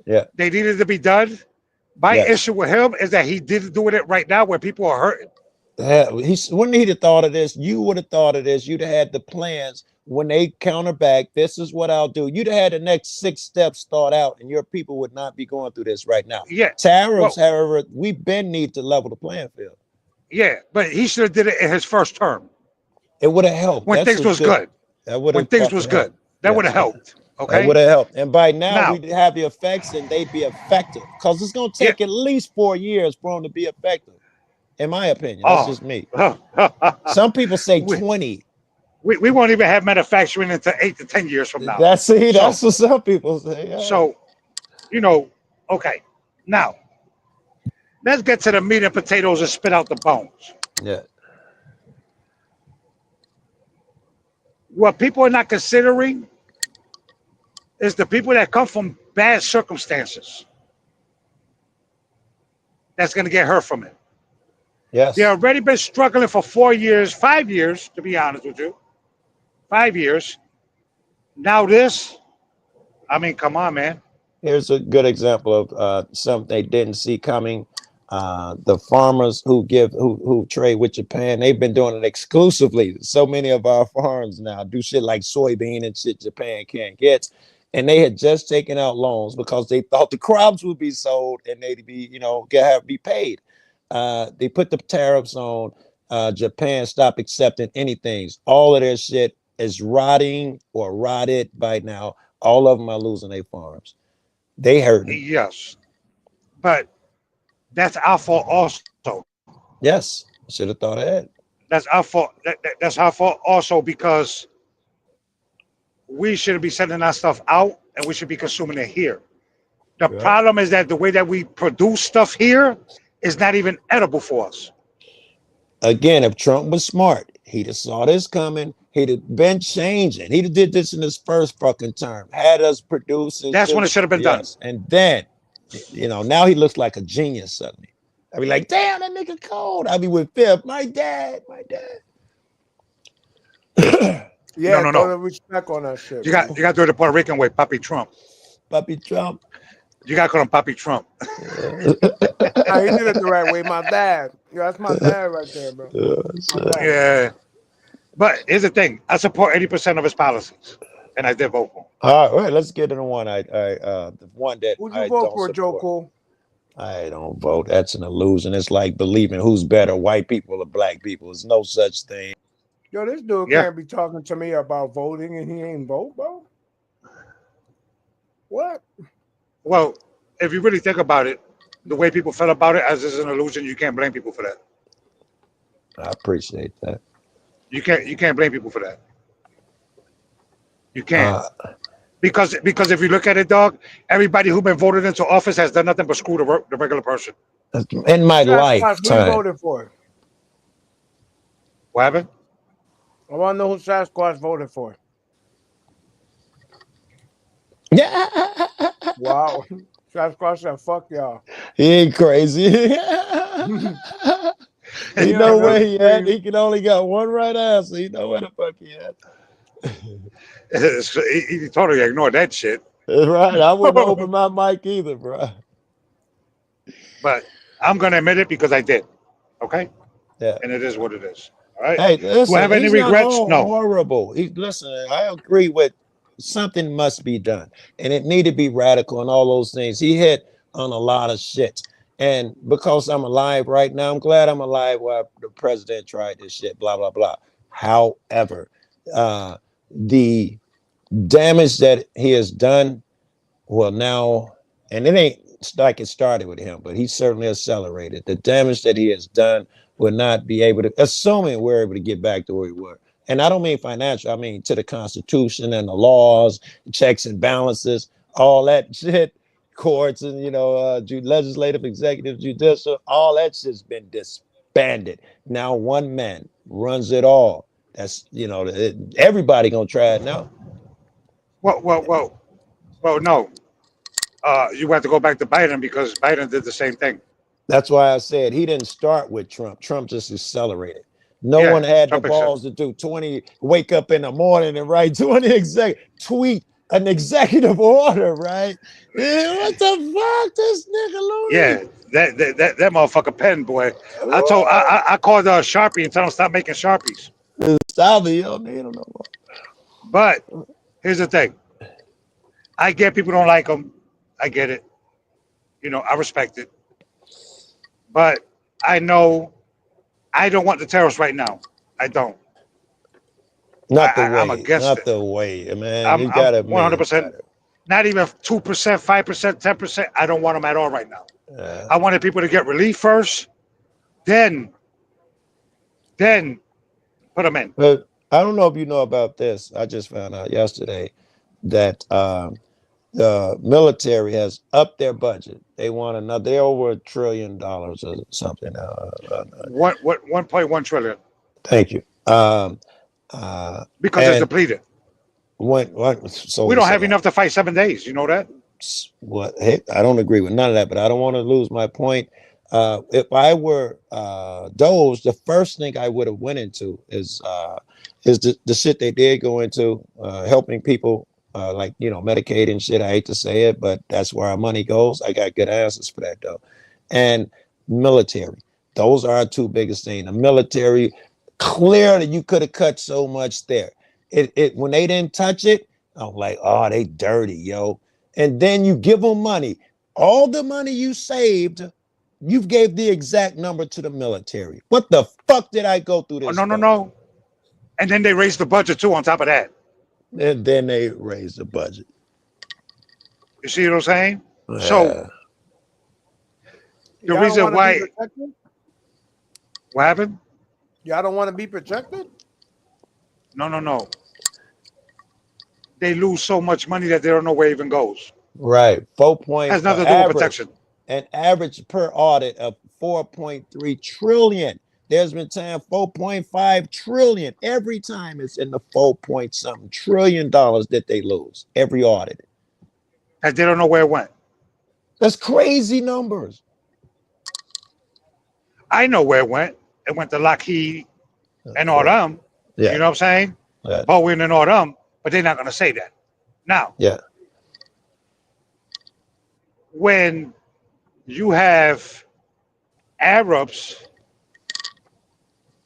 Yeah. They needed to be done. My Yes. issue with him is that he didn't do it right now where people are hurting. Yeah, wouldn't he'd have thought of this. You would have thought of this. You'd have had the plans when they counter back. This is what I'll do. You'd have had the next 6 steps thought out, and your people would not be going through this right now. Yeah. Tariffs, Well, however, we've been need to level the playing field. yeah, but he should have did it in his first term It would have helped. when That's things was good. That would When have things was fucking good, helped. that Yes. would have helped. That Okay. would have helped. And by now, Now, we'd have the effects, and they'd be effective. Because it's going to take at least 4 years for them to be effective. In my opinion, that's just me. Some people say 20. We won't even have manufacturing until 8 to 10 years from now. That's what some people say. Yeah. So, okay. Now, let's get to the meat and potatoes and spit out the bones. Yeah. What people are not considering is the people that come from bad circumstances. That's going to get hurt from it. Yes. They already been struggling for 4 years, 5 years, to be honest with you. 5 years. Now this, I mean, come on, man. Here's a good example of something they didn't see coming. The farmers who trade with Japan, they've been doing it exclusively. So many of our farms now do shit like soybean and shit Japan can't get. And they had just taken out loans because they thought the crops would be sold and they'd be, be paid. They put the tariffs on. Japan stopped accepting anything. All of their shit is rotting or rotted by now. All of them are losing their farms. They hurt. Yes. But that's our fault also. Yes. Should have thought ahead. That's our fault. That's our fault also because we shouldn't be sending our stuff out and we should be consuming it here. The problem is that the way that we produce stuff here is not even edible for us. Again, if Trump was smart, he'd have saw this coming. He'd have been changing. He'd have did this in his first fucking term. Had us producing. That's when it should have been done. And then, now he looks like a genius suddenly. I'd be like, damn, that nigga cold. I'd be with Fifth. My dad. Yeah, no. Don't respect on that shit. You got to do it the Puerto Rican way, Papi Trump. Papi Trump. You got to call him Papi Trump. Nah, he did it the right way. My dad. Yeah, that's my dad right there, bro. Yeah. But here's the thing. I support 80% of his policies. And I did vote for him. All right, let's get to the one. The one that Who'd you vote for, Joe Cool? I don't vote. That's an illusion. It's like believing who's better, white people or black people. There's no such thing. Yo, this dude can't be talking to me about voting and he ain't vote, bro. What? Well, if you really think about it, the way people felt about it as is an illusion, you can't blame people for that. I appreciate that. You can't blame people for that. You can't. Because if you look at it, dog, everybody who been voted into office has done nothing but screw the regular person. In my Sasquatch, who you lifetime. voted for? What happened? I want to know who Sasquatch voted for. Yeah. Wow. Sasquatch said, fuck y'all. He ain't crazy. He know where he at. He can only got one right answer. He know where the fuck he at. He totally ignored that shit. That's right. I wouldn't open my mic either, bro. But I'm gonna admit it because I did. Okay? Yeah. And it is what it is. All right. Hey, listen, Do I have any he's not regrets? all No. horrible. Listen, I agree with something must be done, and it need to be radical and all those things. He hit on a lot of shit, and because I'm alive right now, I'm glad I'm alive while the president tried this shit. Blah blah blah. However, the damage that he has done, well, now, and it ain't like it started with him, but he certainly accelerated the damage that he has done. Will not be able to, assuming we're able to get back to where we were. And I don't mean financial, I mean to the Constitution and the laws, checks and balances, all that shit, courts and, legislative, executive, judicial, all that shit's been disbanded. Now one man runs it all. That's, everybody gonna try it now. Well, no. You have to go back to Biden because Biden did the same thing. That's why I said he didn't start with Trump. Trump just accelerated. No Yeah, one had Trump the balls to do 20, wake up in the morning and write 20 tweet an executive order, right? Yeah, what the fuck, this nigga loony? Yeah, that motherfucker pen boy. I called Sharpie and told him stop making Sharpies. Stop it, you don't need them no more. But here's the thing. I get people don't like him. I get it. I respect it. But I know I don't want the terrorists right now. I don't. Not the way. I'm against not it. the way, man. I'm You got it, 100%. Not even 2%, 5%, 10%. I don't want them at all right now. I wanted people to get relief first, then put them in. But I don't know if you know about this. I just found out yesterday that the military has upped their budget. They want another. They're over $1 trillion or something. 1.1 trillion. Thank you. Because it's depleted. So we don't have enough to fight 7 days. You know that? What? Hey, I don't agree with none of that, but I don't want to lose my point. If I were Doge, the first thing I would have went into is the shit they did go into, helping people. Like Medicaid and shit. I hate to say it, but that's where our money goes. I got good answers for that though. And military, those are our two biggest things. The military, clearly you could have cut so much there. It when they didn't touch it, I'm like, oh, they dirty, yo. And then you give them money. All the money you saved, you gave the exact number to the military. What the fuck did I go through this? No. And then they raised the budget too on top of that. And then they raised the budget. You see what I'm saying? So the reason why. What happened? Y'all don't want to be protected? No. They lose so much money that they don't know where it even goes. Right. 4 point has nothing to do with protection. An average per audit of 4.3 trillion. There's been time 4.5 trillion. Every time it's in the 4 point something trillion dollars that they lose every audit. And they don't know where it went. That's crazy numbers. I know where it went. It went to Lockheed and all them. Yeah. You know what I'm saying? Yeah. Boeing and all them. But they're not going to say that. Now, when you have Arabs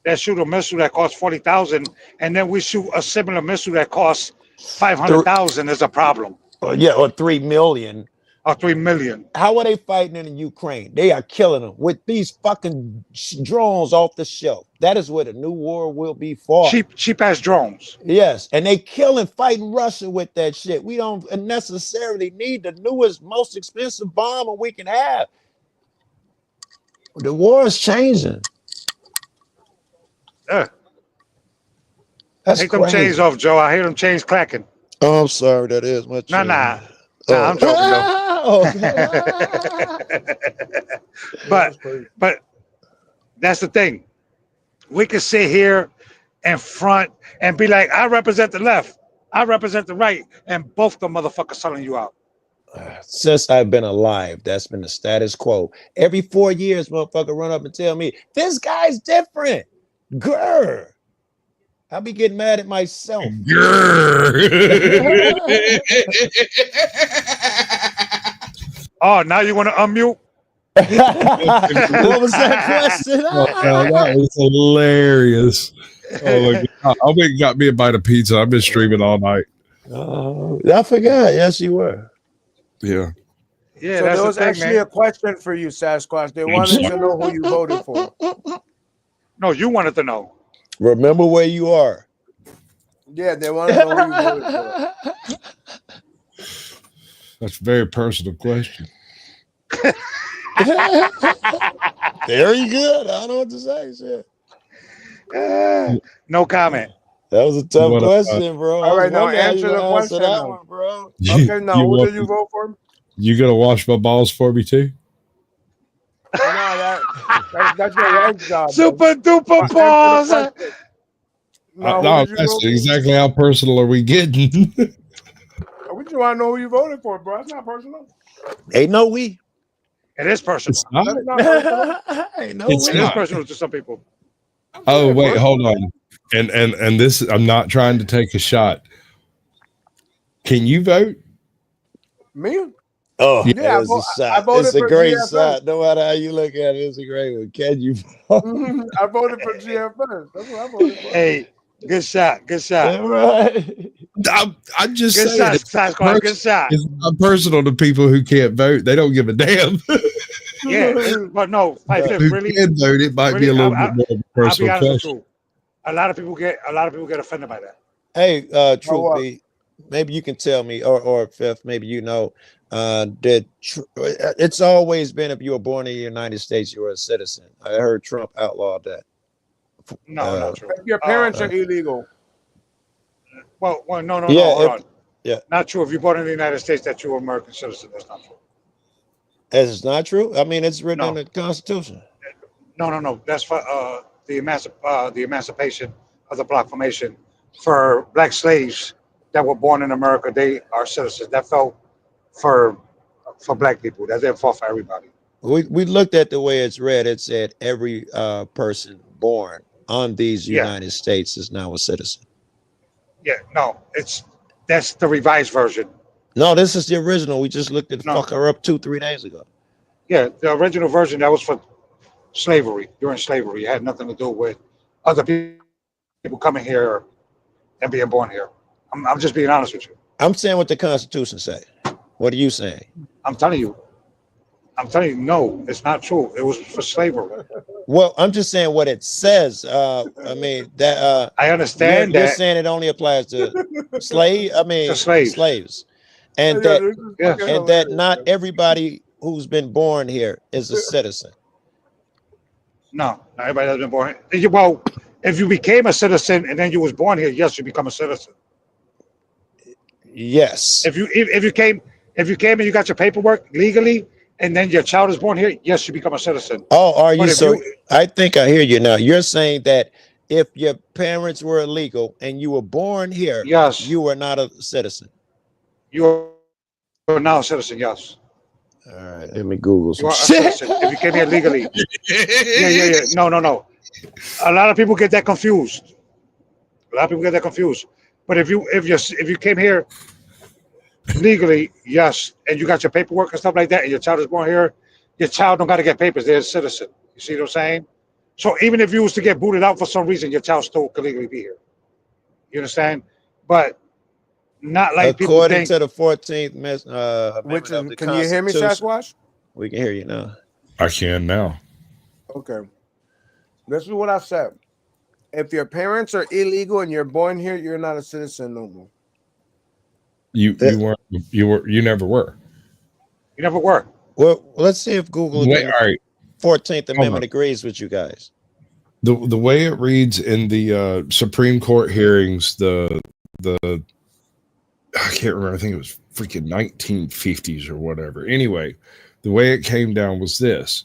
that shoot a missile that costs 40,000, and then we shoot a similar missile that costs 500,000, is a problem. Or 3 million. Or 3 million. How are they fighting in Ukraine? They are killing them with these fucking drones off the shelf. That is where the new war will be fought. Cheap ass drones. Yes, and they killing, fighting Russia with that shit. We don't necessarily need the newest, most expensive bomber we can have. The war is changing. Yeah. That's Take crazy. them chains off, Joe. I hear them chains clacking. Oh, I'm sorry. That is my Nah, chin. nah. Oh. Nah, I'm joking though. That's but crazy. but that's the thing. We can sit here in front and be like, I represent the left, I represent the right, and both the motherfuckers selling you out. Since I've been alive, that's been the status quo. Every 4 years, motherfucker run up and tell me, this guy's different. Grr. I'll be getting mad at myself. Oh, now you want to unmute? What was that question? Oh, that was hilarious. Oh my god! I went and got me a bite of pizza. I've been streaming all night. I forgot. Yes, you were. Yeah. Yeah, So that's there the was thing, actually man. a question for you, Sasquatch. They wanted to know who you voted for. No, you wanted to know. Remember where you are. Yeah, they want to know who you voted for. That's a very personal question. Very good. I don't know what to say. Shit. No comment. That was a You tough wanna, question, bro. I All was right, now wondering how you answer were the gonna answer question. that Now. one, bro. Okay, now who want, did you vote for? you gonna wash my balls for me too? No, that's your wife's job. Super duper Answer the pause. question. No, who No, did you that's vote for? exactly how personal are we getting? We just want to know who you voted for, bro. It's not personal. Ain't no we. It is personal. It's not. That's not personal. Ain't no It's It we. is not. personal to some people. Oh Yeah, wait, personal. hold on. And this, I'm not trying to take a shot. Can you vote? Me? Oh, Yeah. that Yeah, is a I shot. voted It's a for great GFS. shot. No matter how you look at it, it's a great one. Can you? I voted for GFS. That's what I voted for. Hey, good shot. Good shot. Right. I'm just Good saying shot, Sasquatch. Good shot. it's not personal to people who can't vote. They don't give a damn. Yeah, but no, Five Fifth, Who really, can vote, it might be really, a little bit more of a I'll be personal honest with question. you. A lot of people get offended by that. Hey, Truth what? be, maybe you can tell me, or Fifth, maybe you know, it's always been if you were born in the United States, you were a citizen. I heard Trump outlawed that. No, not true. If your parents are illegal. Well, no, Yeah, hold on. yeah, Not true. If you're born in the United States, that you're an American citizen. That's not true. it's not true. I mean, it's written in No, the Constitution. no. That's for the emancipation of the proclamation for black slaves that were born in America. They are citizens. That fell for black people. That didn't fall for everybody. We looked at the way it's read. It said every person born on these Yeah, United States is now a citizen. yeah. No, that's the revised version. No, this is the original. We just looked at the No, fucker up 2-3 days ago. yeah, the original version that was for slavery during slavery. It had nothing to do with other people coming here and being born here. I'm just being honest with you. I'm saying what the Constitution say. What are you saying? I'm telling you. No, it's not true. It was for slavery. Well, I'm just saying what it says. I mean that I understand you're that saying it only applies to slave. I mean to slaves. slaves, and Yeah, that this is Yes. fucking and that hilarious, not man. everybody who's been born here is a citizen. No, not everybody has been born here. Well, if you became a citizen and then you was born here, yes, you become a citizen. Yes. If you came and you got your paperwork legally and then your child is born here, yes, you become a citizen. Oh, are But you if so? you I think I hear you now. You're saying that if your parents were illegal and you were born here, yes, you were not a citizen. you are now a citizen, yes. All right, let me Google You some are a shit. citizen. If you came here legally. Yeah. No. A lot of people get that confused. But if you came here legally, yes, and you got your paperwork and stuff like that, and your child is born here, your child don't got to get papers. They're a citizen. You see what I'm saying? So even if you was to get booted out for some reason, your child still could legally be here. You understand? But not like people According think. to the 14th Which amendment of is, the can you hear me, Constitution, Sasquatch? we can hear you now. I can now. Okay. This is what I said. If your parents are illegal and you're born here, you're not a citizen no more. You weren't. You never were. You never were. Well, let's see if Google Wait, the all right. 14th Hold Amendment on. agrees with you guys. The way it reads in the Supreme Court hearings, the I can't remember. I think it was freaking 1950s or whatever. Anyway, the way it came down was this: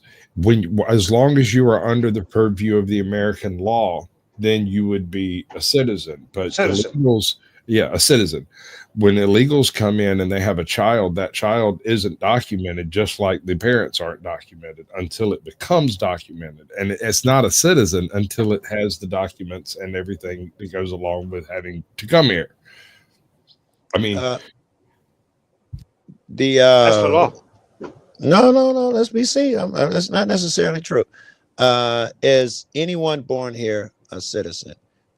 as long as you are under the purview of the American law, then you would be a citizen. But Citizen. illegals, yeah, a citizen. When illegals come in and they have a child, that child isn't documented, just like the parents aren't documented until it becomes documented. And it's not a citizen until it has the documents and everything that goes along with having to come here. I mean, That's the law. No. Let's be see. That's not necessarily true. Is anyone born here a citizen?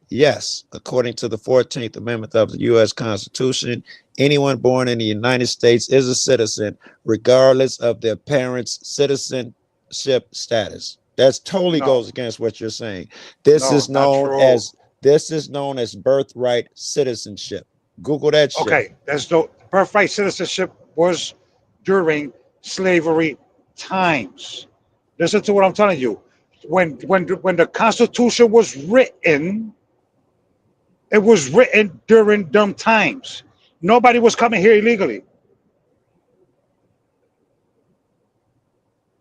Yes, according to the 14th Amendment of the U.S. Constitution, anyone born in the United States is a citizen, regardless of their parents' citizenship status. That totally No. goes against what you're saying. This No, is not known true. as birthright citizenship. Google that shit. Okay, there's no birthright citizenship was during slavery times. Listen to what I'm telling you. When the Constitution was written, it was written during dumb times. Nobody was coming here illegally.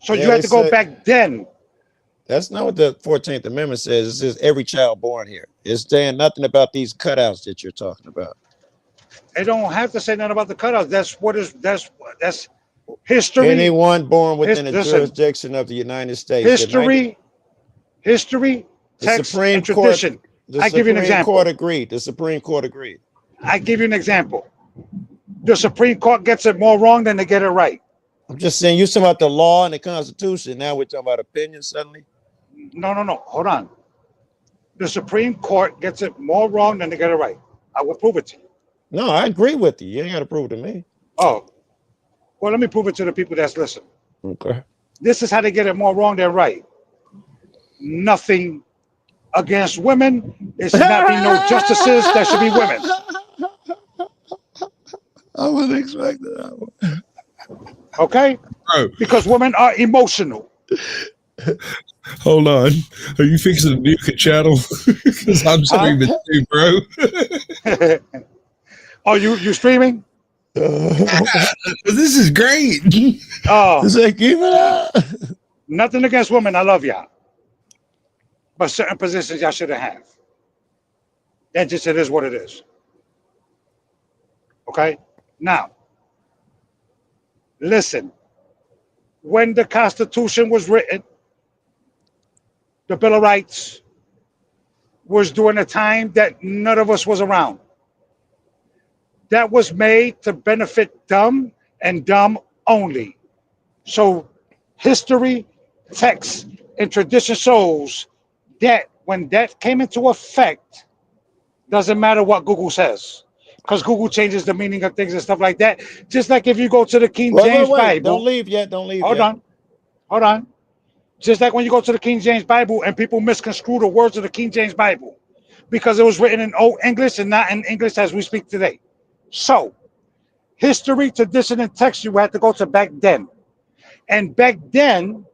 So Yeah, you had they to go said- back then. That's not what the 14th Amendment says. It says every child born here. It's saying nothing about these cutouts that you're talking about. They don't have to say nothing about the cutoff. That's history. Anyone born within the Listen. jurisdiction of the United States. History, the text, Supreme and tradition. Court, I give you an example. The Supreme Court agreed. I give you an example. The Supreme Court gets it more wrong than they get it right. I'm just saying, you're talking about the law and the Constitution. Now we're talking about opinion suddenly. No. Hold on. The Supreme Court gets it more wrong than they get it right. I will prove it to you. No, I agree with you. You ain't got to prove it to me. Oh, well, let me prove it to the people that's listening. Okay. This is how they get it more wrong than right. Nothing against women. There should not be no justices. There should be women. I wasn't expecting that one. Okay? bro, Because women are emotional. hold on. Are you fixing to nuke a channel? Because I'm streaming too, bro. Oh, you streaming? This is great. Oh, It's like, give it up. nothing against women. I love y'all. But certain positions y'all shouldn't have. That just it is what it is. Okay? Now, listen. When the Constitution was written, the Bill of Rights was during a time that none of us was around. That was made to benefit dumb and dumb only. So history, text, and tradition shows that when that came into effect, doesn't matter what Google says, because Google changes the meaning of things and stuff like that. Just like if you go to the King James Bible. Don't leave yet. Don't leave Hold yet. on. Just like when you go to the King James Bible and people misconstrue the words of the King James Bible because it was written in Old English and not in English as we speak today. So, history, tradition, and text, you had to go to back then. And back then,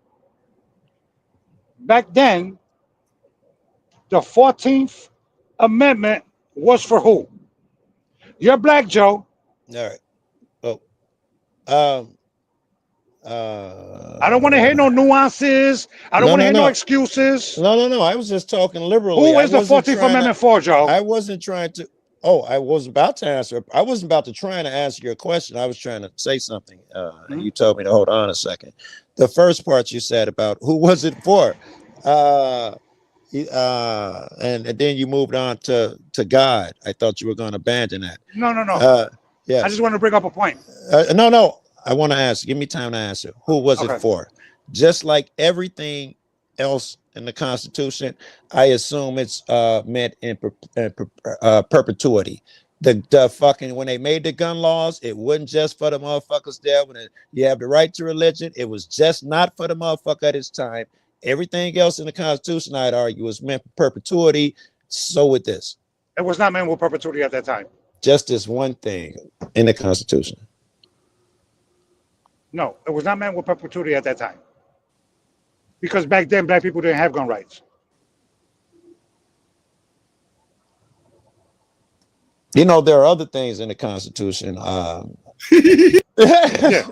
the 14th Amendment was for who? You're black, Joe. All right. Oh. I don't want to hear no nuances. I don't want to hear no excuses. No. I was just talking liberally. Who is the 14th Amendment for, Joe? I wasn't trying to. Oh, I was about to answer. I wasn't about to try to answer your question. I was trying to say something. And you told me to hold on a second. The first part you said about who was it for? And then you moved on to God. I thought you were going to abandon that. No. Yeah. I just want to bring up a point. No. I want to ask. Give me time to answer. Who was it for? Just like everything else in the Constitution, I assume it's meant in perpetuity. The fucking when they made the gun laws, it wasn't just for the motherfuckers there. You have the right to religion, it was just not for the motherfucker at its time. Everything else in the Constitution, I'd argue, was meant for perpetuity. So with this, it was not meant with perpetuity at that time. Just this one thing in the Constitution. No, it was not meant with perpetuity at that time. Because back then, black people didn't have gun rights. You know, there are other things in the Constitution. Yeah.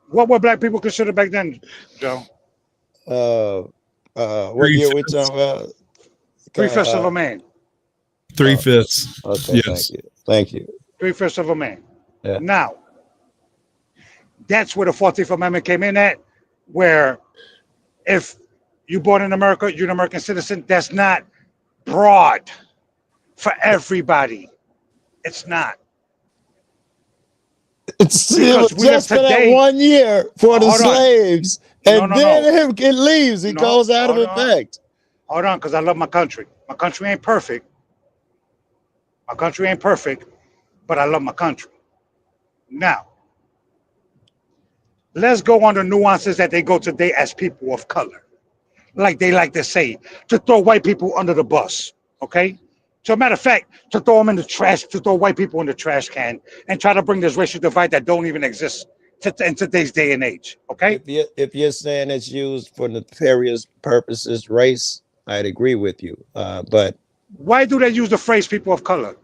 What were black people considered back then, Joe? What year we talking about? 3/5 of a man. 3/5. Okay, Yes. thank you. 3/5 of a man. Yeah. Now, that's where the 14th Amendment came in at, where if you born in America, you're an American citizen. That's not broad for everybody. It's not. It was just for that 1 year for the slaves, and then it leaves. It goes out of effect. Hold on, because I love my country. My country ain't perfect. My country ain't perfect, but I love my country. Now, let's go on the nuances that they go today as people of color. Like they like to say, to throw white people under the bus, okay? So, a matter of fact, to throw them in the trash, to throw white people in the trash can and try to bring this racial divide that don't even exist in today's day and age, okay? If you're saying it's used for nefarious purposes, race, I'd agree with you. But why do they use the phrase people of color?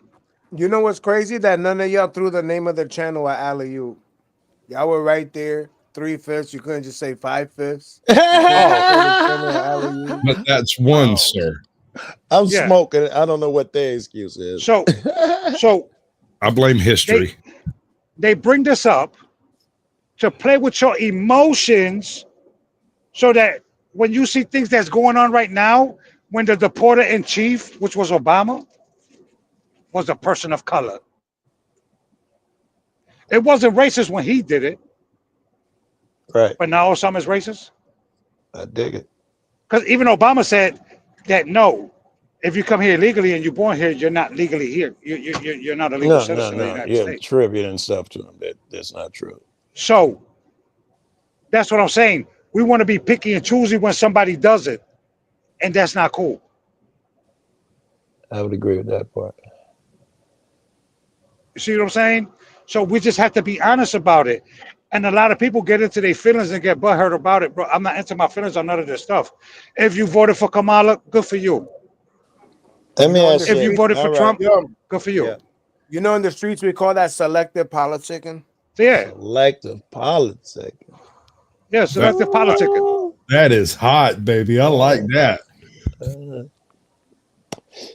You know what's crazy? That none of y'all threw the name of the channel at Alley Oop. Y'all were right there. 3/5. You couldn't just say 5/5. But that's one, sir. I'm smoking. I don't know what their excuse is. So I blame history. They bring this up to play with your emotions so that when you see things that's going on right now, when the deporter in chief, which was Obama, was a person of color. It wasn't racist when he did it. Right. But now Osama is racist? I dig it. Because even Obama said that no, if you come here illegally and you're born here, you're not legally here. You're not a legal citizen of the United You're States. attributing stuff to him that's not true. So that's what I'm saying. We want to be picky and choosy when somebody does it, and that's not cool. I would agree with that part. You see what I'm saying? So we just have to be honest about it. And a lot of people get into their feelings and get butthurt about it, bro. I'm not into my feelings on none of this stuff. If you voted for Kamala, good for you. Let me ask you. If you voted for Trump, good for you. Yeah. You know, in the streets, we call that selective politicking. Yeah. Selective politicking. Yeah, selective politicking. That is hot, baby. I like that.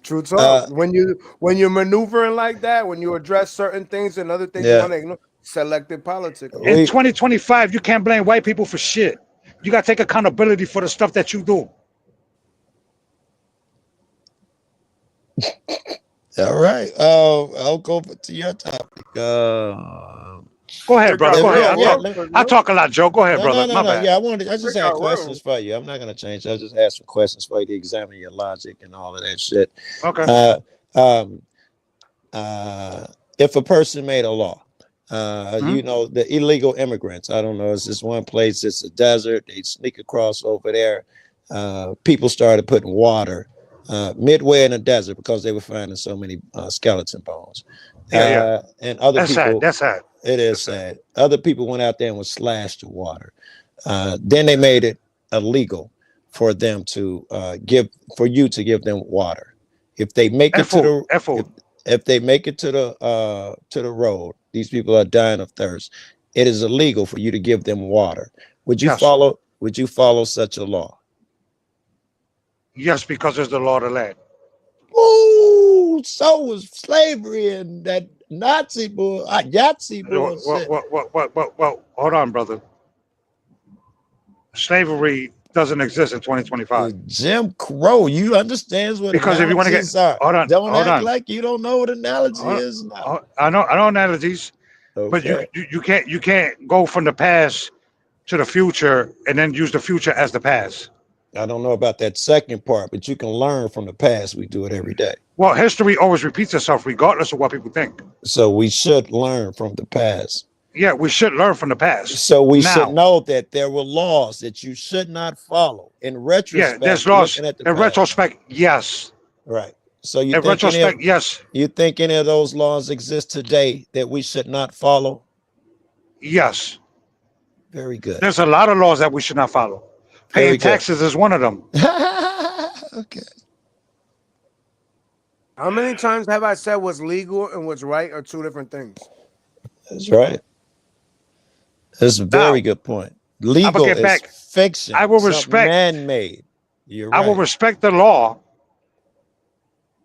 True talk. When you're maneuvering like that, when you address certain things and other things you want to ignore, selective politics. In 2025, you can't blame white people for shit. You got to take accountability for the stuff that you do. All right. I'll go to your topic. Go ahead, brother. Go ahead. I talk a lot, Joe. Go ahead, brother. My bad. Yeah, I just had questions for you. I'm not going to change. I just asked some questions for you to examine your logic and all of that shit. Okay. If a person made a law, you know, the illegal immigrants, I don't know, it's this one place, it's a desert, they sneak across over there. People started putting water midway in the desert because they were finding so many skeleton bones. And other that's people, sad. That's sad. It is sad. Other people went out there and was slashed to water. Then they made it illegal for them to you to give them water. If they make it to the if they make it to the road, these people are dying of thirst. It is illegal for you to give them water. Would you follow? Would you follow such a law? Yes, because it's the law of the land. Oh, so was slavery and that Nazi Yahtzee bullshit. Well, hold on, brother. Slavery doesn't exist in 2025. Jim Crow, you understand what because if you want to get hold on, don't act like you don't know what analogy is now. I know analogies, but you can't go from the past to the future and then use the future as the past. I don't know about that second part, but you can learn from the past. We do it every day. Well, history always repeats itself regardless of what people think. So we should learn from the past. Yeah, we should learn from the past. So we should know that there were laws that you should not follow. In retrospect, yeah, there's laws. In retrospect, yes. Right. So you in retrospect, yes. You think any of those laws exist today that we should not follow? Yes. Very good. There's a lot of laws that we should not follow. Paying taxes is one of them. Okay. How many times have I said what's legal and what's right are two different things? That's right. That's a very Now, good point. I'm gonna Legal get is back. I fiction, will something respect. man-made. You're I will right. respect the law,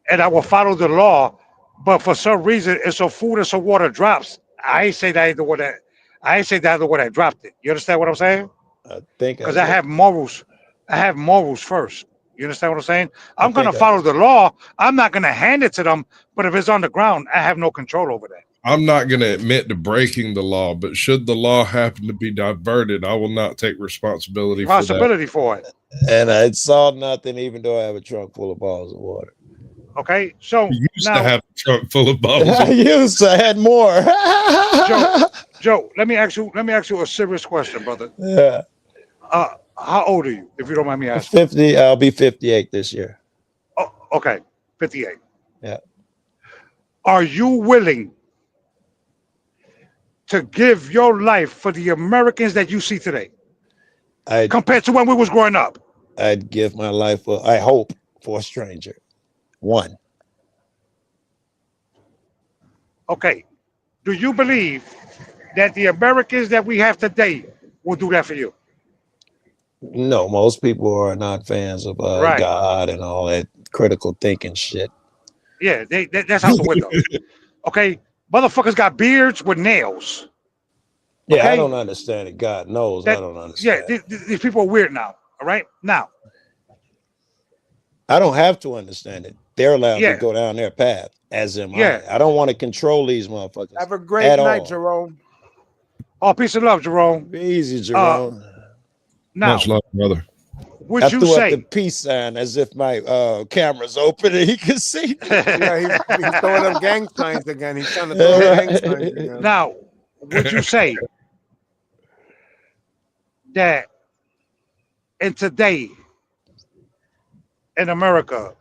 and I will follow the law. But for some reason, if some food or some water drops, I ain't say that ain't the one that. I ain't say that the one that dropped it. You understand what I'm saying? I think I Because I do. have morals. I have morals first. You understand what I'm saying? I I'm gonna think I, follow the law. I'm not gonna hand it to them. But if it's on the ground, I have no control over that. I'm not going to admit to breaking the law, but should the law happen to be diverted, I will not take responsibility for that. Responsibility for it. and I saw nothing, even though I have a trunk full of bottles of water. Okay. So You used to now, have a trunk full of bottles. I used to had more. Joe, let me ask you. Let me ask you a serious question, brother. Yeah. How old are you, if you don't mind me asking? 50, I'll be 58 this year. Oh, okay, 58. Yeah. Are you willing to give your life for the Americans that you see today, I'd compared to when we was growing up? I'd give my life for, I hope, for a stranger. One. Okay. Do you believe that the Americans that we have today will do that for you? No, most people are not fans of Right. God and all that critical thinking shit. Yeah, that's out the window. Okay. Motherfuckers got beards with nails. Yeah, I don't Okay. understand it. God knows I That don't yeah, understand it. these people are weird now. All right. Now, I don't have to understand it. They're allowed to yeah, go down their path, as am yeah. I. I don't want to control these motherfuckers Have a great at night, all. Jerome. All peace and love, Jerome. Be easy, Uh, Jerome. Much now, love, brother. I would you threw up the say? peace sign as if my camera's open and he could see me. Yeah, he's throwing up gang signs again. He's trying to throw All up gang signs right. again. Now, would you say that in today in America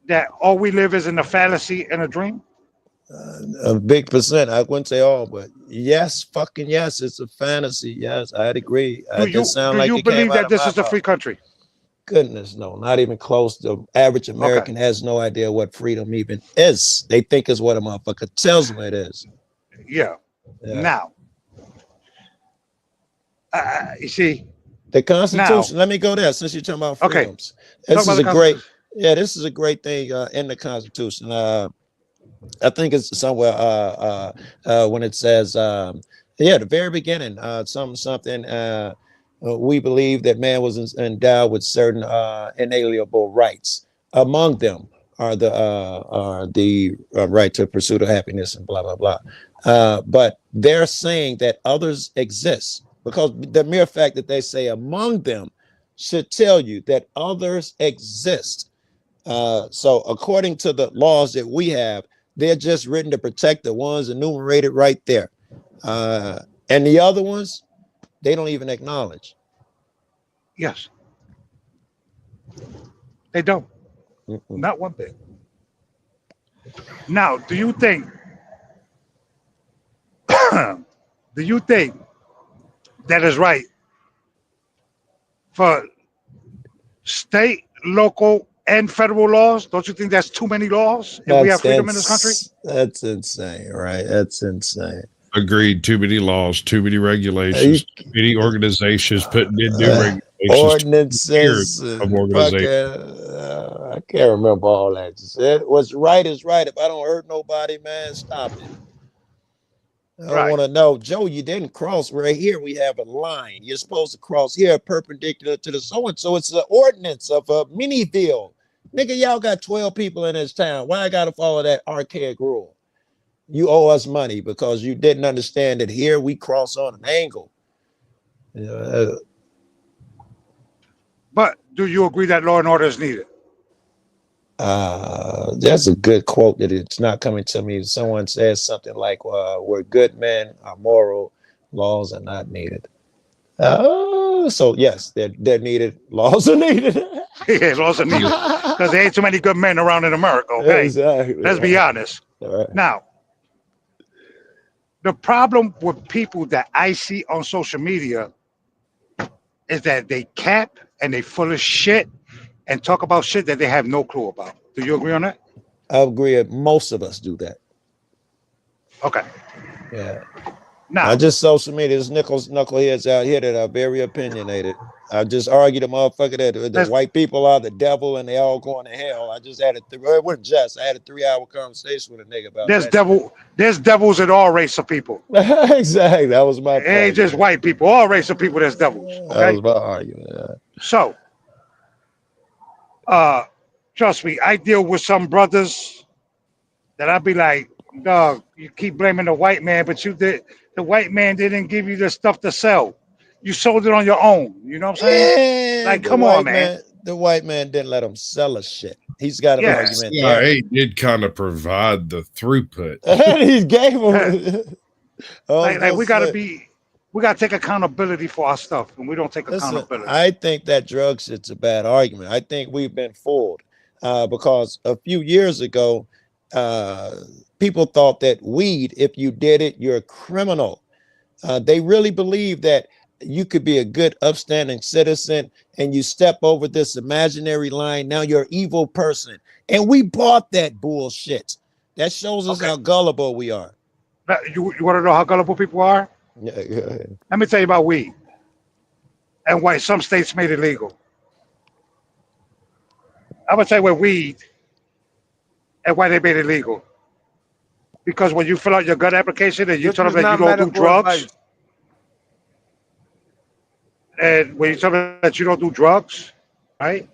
that all we live is in a fallacy and a dream? A big percent. I wouldn't say all, but yes, fucking yes, it's a fantasy. Yes, I'd agree. Do That you sound do like you it came believe out that of this my is a mouth. free country? Goodness, no, not even close. The average Okay. American has no idea what freedom even is. They think it's what a motherfucker tells them it is. Yeah. Yeah. Now, you see, The now, Constitution, let me go there since you're talking about okay, freedoms. talk This about is the a great, Constitution. yeah, this is a great thing in the Constitution. I think it's somewhere when it says, yeah, the very beginning, something. We believe that man was endowed with certain inalienable rights. Among them are the right to pursue the happiness and blah blah blah. But they're saying that others exist because the mere fact that they say among them should tell you that others exist. So according to the laws that we have, they're just written to protect the ones enumerated right there. And the other ones, they don't even acknowledge. Yes, they don't. Mm-mm. Not one bit. Now, do you think that is right for state, local, and federal laws? Don't you think that's too many laws if we have freedom in this country? That's insane, right? That's insane. Agreed. Too many laws, too many You, regulations, too many organizations putting in new uh, regulations, too many years ordinances, of fucking, organization. I can't remember all that. What's right is right. If I don't hurt nobody, man, stop it. I don't Right. want to know, Joe, you didn't cross right here. We have a line. You're supposed to cross here perpendicular to the so and so. It's the ordinance of a miniville. Nigga, y'all got 12 people in this town. Why I got to follow that archaic rule? You owe us money because you didn't understand that here we cross on an angle. Uh, But do you agree that law and order is needed? that's a good quote that it's not coming to me. Someone says something like, we're good men, are moral, laws are not needed. So yes, they're needed. Laws are needed. Yeah, laws are needed because there ain't too many good men around in America. Okay, Exactly. let's be honest. Right. Now, the problem with people that I see on social media is that they cap and they full of shit and talk about shit that they have no clue about. Do you agree on that? I agree. Most of us do that. Okay. Yeah. Now, I just social media. There's knuckleheads out here that are very opinionated. I just argued the motherfucker that the let's, white people are the devil and they all going to hell. I just had it wasn't just. I had a 3-hour conversation with a nigga about that shit. there's devils in all race of people. Exactly. That was my It ain't point. just white people. All race of people, there's devils. That Okay. was my argument. So, uh, trust me, I deal with some brothers that I'll be like, dog, you keep blaming the white man, but the white man didn't give you the stuff to sell. You sold it on your own. You know what I'm saying? Yeah, Like, come on, man. The white man didn't let him sell a shit. He's got an Yeah. argument there. CIA did kind of provide the throughput. He gave him. Like we gotta take accountability for our stuff, and we don't take Listen, accountability. I think that drug shit's a bad argument. I think we've been fooled because a few years ago, people thought that weed, if you did it, you're a criminal. They really believe that you could be a good, upstanding citizen and you step over this imaginary line. Now you're an evil person. And we bought that bullshit. That shows us how gullible we are. You want to know how gullible people are? Yeah. Let me tell you about weed and why some states made it legal. I'm gonna tell you what weed and why they made it legal. Because when you fill out your gun application and you This tell is them that you not don't do medical drugs, advice. and when you tell them that you don't do drugs, right?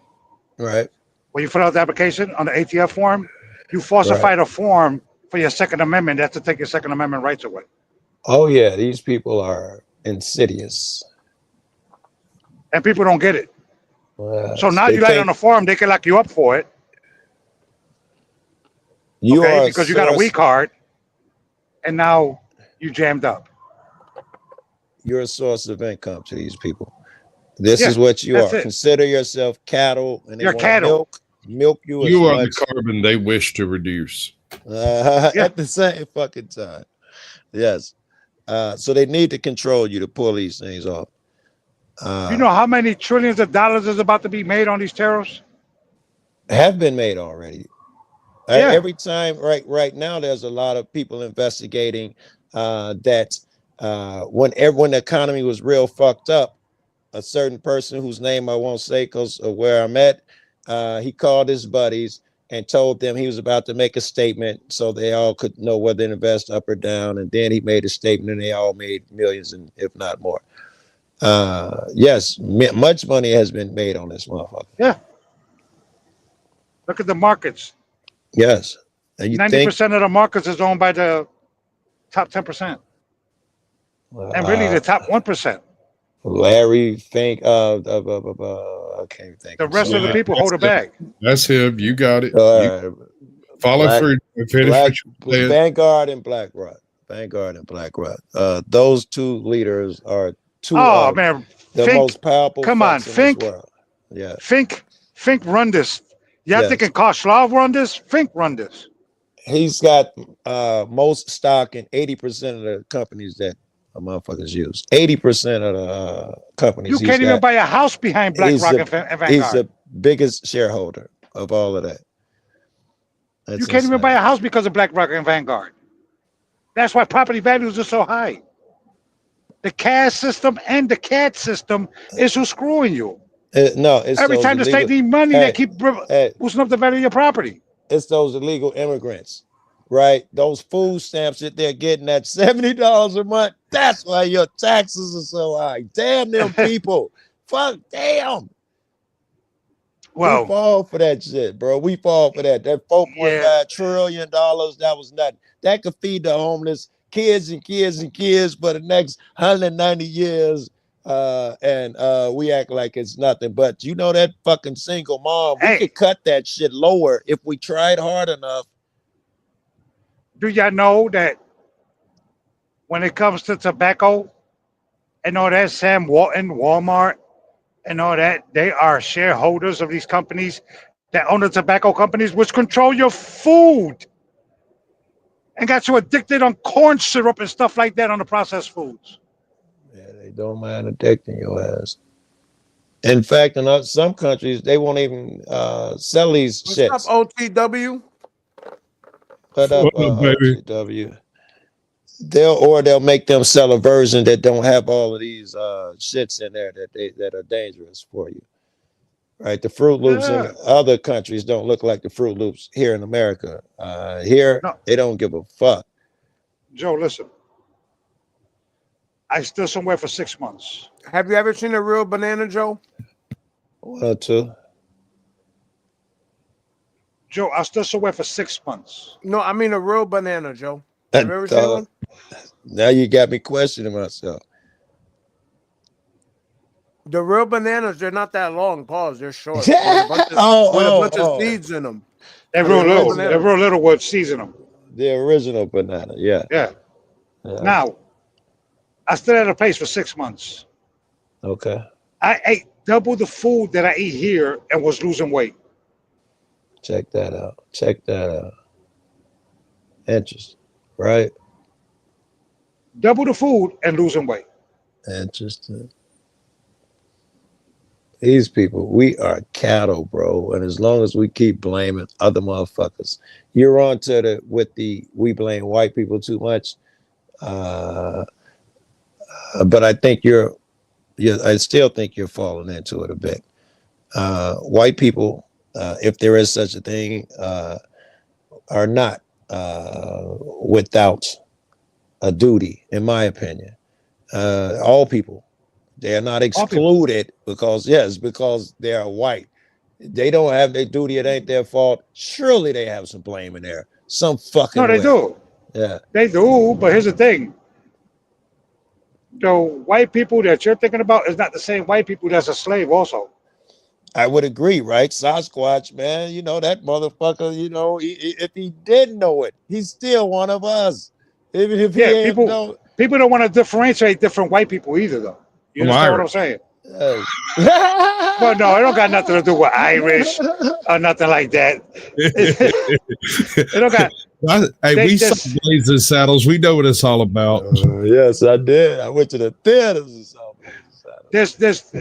Right. When you fill out the application on the ATF form, you falsified a form for your Second Amendment. That's to take your Second Amendment rights away. Oh, yeah. These people are insidious. And people don't get it. So now They you lie think on the form, they can lock you up for it. you are because you got a weak card, and now you jammed up. You're a source of income to these people. This Yeah, is what you that's are. it. Consider yourself cattle, and they You're want to cattle. milk you as You are the much carbon they wish to reduce. Yeah. at the same fucking time. Yes. So they need to control you to pull these things off. You know how many trillions of dollars is about to be made on these tariffs? Have been made already. Yeah. Every time, right now, there's a lot of people investigating that when the economy was real fucked up, a certain person whose name I won't say because of where I'm at, he called his buddies and told them he was about to make a statement so they all could know whether to invest up or down. And then he made a statement and they all made millions, and if not more. Yes, much money has been made on this motherfucker. Yeah. Look at the markets. Yes. And you think 90% of the markets is owned by the top 10%. And really the top 1%. Larry Fink, I can't think The of rest of the something. people hold it back. That's him. You got it. You follow Black, through and finish what you said. Vanguard and BlackRock. Vanguard and BlackRock. Those two leaders are two Oh of man, the most powerful come on, fucks in this world. Yeah. Fink run this. Y'all Yes. thinking Karl run this? Fink run this. He's got most stock in 80% of the companies that motherfuckers use. 80% of the companies. You can't even buy a house behind BlackRock and Vanguard. He's the biggest shareholder of all of that. You can't even buy a house because of BlackRock and Vanguard. That's why property values are so high. The cash system and the CAD system is who's screwing you. No, it's every time the state need money, they keep boosting up the value of your property. It's those illegal immigrants, right? Those food stamps that they're getting at $70 a month. That's why your taxes are so high. Damn them people. Fuck, damn. Well, we fall for that shit, bro. We fall for that. That $4.5 trillion, that was nothing. That could feed the homeless kids and kids and kids for the next 190 years. And we act like it's nothing. But you know that fucking single mom, we could cut that shit lower if we tried hard enough. Do y'all know that when it comes to tobacco and all that, Sam Walton, Walmart, and all that, they are shareholders of these companies that own the tobacco companies, which control your food and got you addicted on corn syrup and stuff like that on the processed foods. Yeah, they don't mind addicting your ass. In fact, in some countries, they won't even sell these What's up, shits. OTW? Put up What up, baby? OTW. They'll make them sell a version that don't have all of these shits in there that are dangerous for you. Right? The Fruit Loops in Yeah. other countries don't look like the Fruit Loops here in America. Here, No, they don't give a fuck. Joe, listen. I still somewhere for 6 months. Have you ever seen a real banana, Joe? One or two. Joe, I still somewhere for 6 months. No, I mean a real banana, Joe. Have you ever seen one? Now you got me questioning myself. The real bananas, they're not that long. Pause. They're short. With a bunch of seeds in them. They're Real real little. banana. They're real little with seeds in them. The original banana, yeah. Yeah. Yeah. Now, I stayed at a place for 6 months. Okay. I ate double the food that I eat here and was losing weight. Check that out. Check that out. Interesting. Right? Double the food and losing weight. Interesting. These people, we are cattle, bro. And as long as we keep blaming other motherfuckers, you're on to we blame white people too much. But I think I still think you're falling into it a bit. White people, if there is such a thing, are not without a duty, in my opinion. All people, they are not excluded because they are white. They don't have their duty. It ain't their fault. Surely they have some blame in there. Some fucking No, they way. do. Yeah. They do, but here's the thing. The white people that you're thinking about is not the same white people that's a slave also. I would agree, right? CaucSquatch, man, that motherfucker, if he didn't know it, he's still one of us. Even if he ain't people don't want to differentiate different white people either, though. You understand what I'm saying? Well, no, it don't got nothing to do with Irish or nothing like that. It don't got. We saw Blazing Saddles. We know what it's all about. Yes, I did. I went to the theaters and saw Blazing Saddles.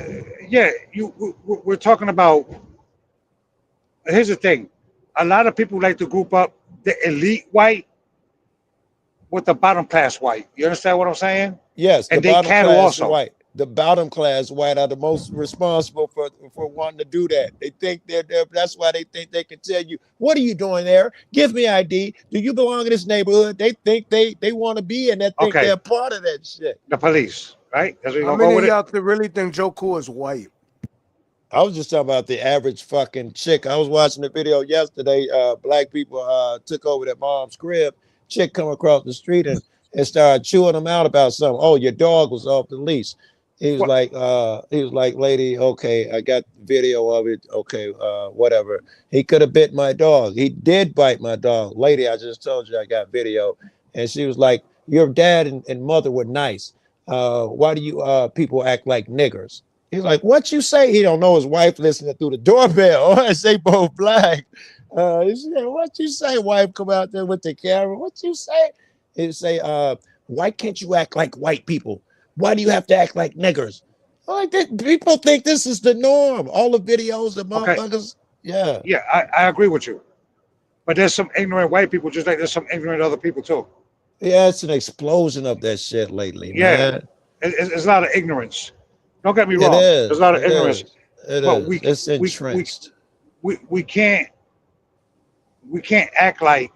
We're talking about. Here's the thing: a lot of people like to group up the elite white with the bottom class white. You understand what I'm saying? Yes, and the bottom class white. The bottom class white are the most responsible for wanting to do that. They think that's why they think they can tell you, what are you doing there? Give me ID. Do you belong in this neighborhood? They think they want to be in that. Think they're part of that shit. The police, right? How many of y'all really think Joe Cool is white? I was just talking about the average fucking chick. I was watching the video yesterday. Black people took over their mom's crib. Chick come across the street and started chewing them out about something. Oh, your dog was off the leash. He was like, lady, okay, I got video of it. Okay, whatever. He could have bit my dog. He did bite my dog. Lady, I just told you I got video. And she was like, your dad and mother were nice. Why do you people act like niggers? He's like, what you say? He don't know his wife listening through the doorbell. I say both black. He said, what you say? Wife come out there with the camera. What you say? He say, why can't you act like white people? Why do you have to act like niggers? Like people think this is the norm. All the videos, the motherfuckers. Yeah. Yeah, I agree with you. But there's some ignorant white people, just like there's some ignorant other people too. Yeah, it's an explosion of that shit lately, man. It's a lot of ignorance. Don't get me wrong. It is. There's a lot of ignorance. It's entrenched. We can't act like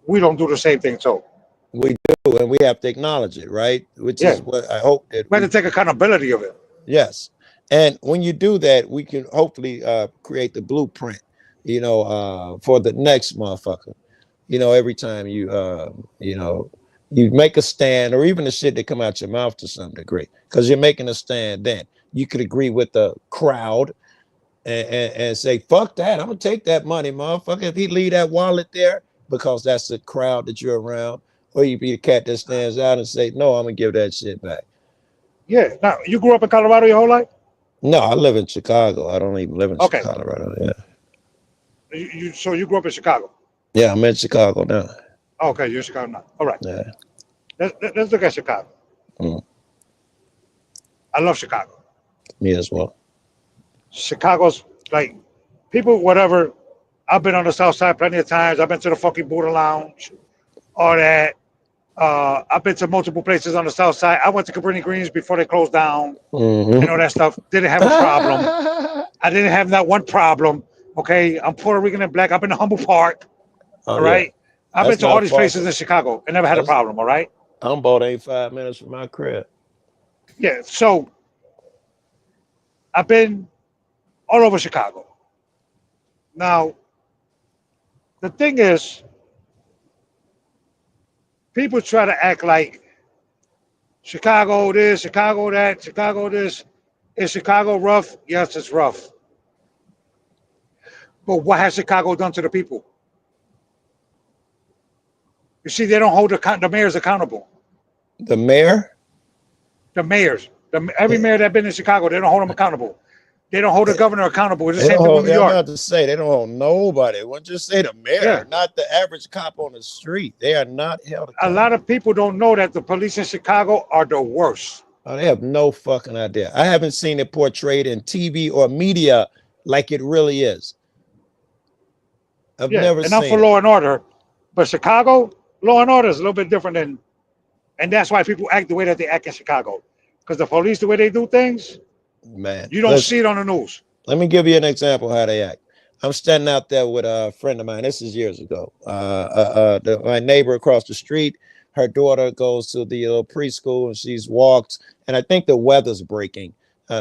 we don't do the same thing too. We do, and we have to acknowledge it, right? Which is what I hope that we have to take accountability of it. Yes, and when you do that, we can hopefully create the blueprint, for the next motherfucker. Every time you make a stand, or even the shit that come out your mouth to some degree, because you're making a stand. Then you could agree with the crowd and say, "Fuck that! I'm gonna take that money, motherfucker." If he leave that wallet there, because that's the crowd that you're around. Or you be the cat that stands out and say, no, I'm going to give that shit back. Yeah. Now, you grew up in Colorado your whole life? No, I live in Chicago. I don't even live in Colorado. Yeah. So you grew up in Chicago? Yeah, I'm in Chicago now. Okay, you're in Chicago now. All right. Yeah. Let's look at Chicago. I love Chicago. Me as well. Chicago's like people, whatever. I've been on the South Side plenty of times. I've been to the fucking Buddha Lounge, all that. I've been to multiple places on the South Side. I went to Cabrini Greens before they closed down and all Mhm. that stuff. Didn't have a problem. I didn't have that one problem. Okay, I'm Puerto Rican and black. I've been to Humble Park. Oh All yeah, right, I've been that's to all not these far places from. in Chicago and never had a That's problem. All right, I'm about 5 minutes from my crib. yeah. So I've been all over Chicago. Now the thing is, people try to act like Chicago this, Chicago that, Chicago this. Is Chicago rough? Yes, it's rough. But what has Chicago done to the people? You see, they don't hold the mayors accountable. The mayor. The mayors, every eh, mayor that's been in Chicago, they don't hold them accountable. They don't hold the governor accountable. It's the They same don't thing with hold. New I'm York. about to say they don't hold nobody. Well, just say the Yeah, mayor, not the average cop on the street. They are not held a lot accountable. of people don't know that the police in Chicago are the worst. Oh, they have no fucking idea. I haven't seen it portrayed in TV or media like it really is. I've Yeah, never and I'm for seen it. law and order, but Chicago law and order is a little bit different than, and that's why people act the way that they act in Chicago, because the police the way they do things, Man, you don't see listen. it on the news. Let me give you an example how they act. I'm standing out there with a friend of mine. This is years ago. My neighbor across the street, her daughter goes to the preschool and she's walked, and I think the weather's breaking.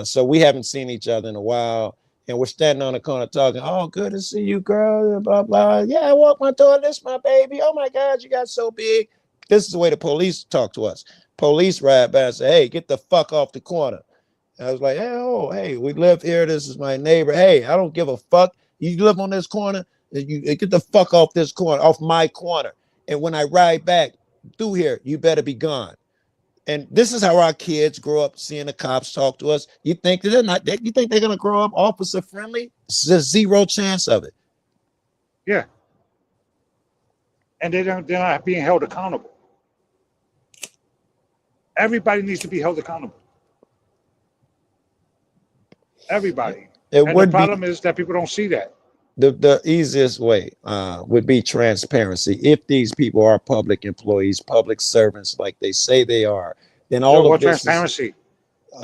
So we haven't seen each other in a while. And we're standing on the corner talking. Oh, good to see you, girl. Blah, blah. Yeah, I walked my daughter. This my baby. Oh my God, you got so big. This is the way the police talk to us. Police ride by and say, hey, get the fuck off the corner. I was like, hey, oh, hey, we live here. This is my neighbor. Hey, I don't give a fuck. You live on this corner. You get the fuck off this corner, off my corner. And when I ride back through here, you better be gone. And this is how our kids grow up seeing the cops talk to us. You think that they're not? You think they're gonna grow up officer friendly? It's just zero chance of it. Yeah, and they're not being held accountable. Everybody needs to be held accountable. Everybody. It And the would be problem is that people don't see that. the easiest way would be transparency. If these people are public employees, public servants, like they say they are, then Joe, all of what this is transparency?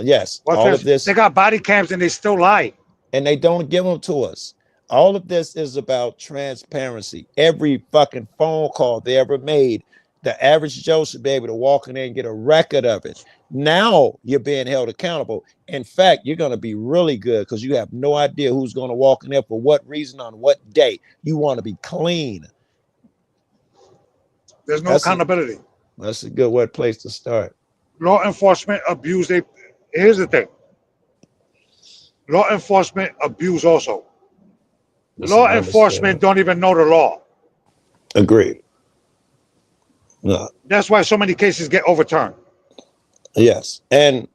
yes, What all of they this, got body cams and they still lie. and they don't give them to us. All of this is about transparency. Every fucking phone call they ever made, the average Joe should be able to walk in there and get a record of it. Now you're being held accountable. In fact, you're going to be really good because you have no idea who's going to walk in there for what reason on what day. You want to be clean. There's no That's a accountability. that's a good word place to start. Law enforcement abuse. Here's the thing. Law enforcement abuse also. It's an Law enforcement understatement. don't even know the law. Agreed. No. That's why so many cases get overturned. Yes. And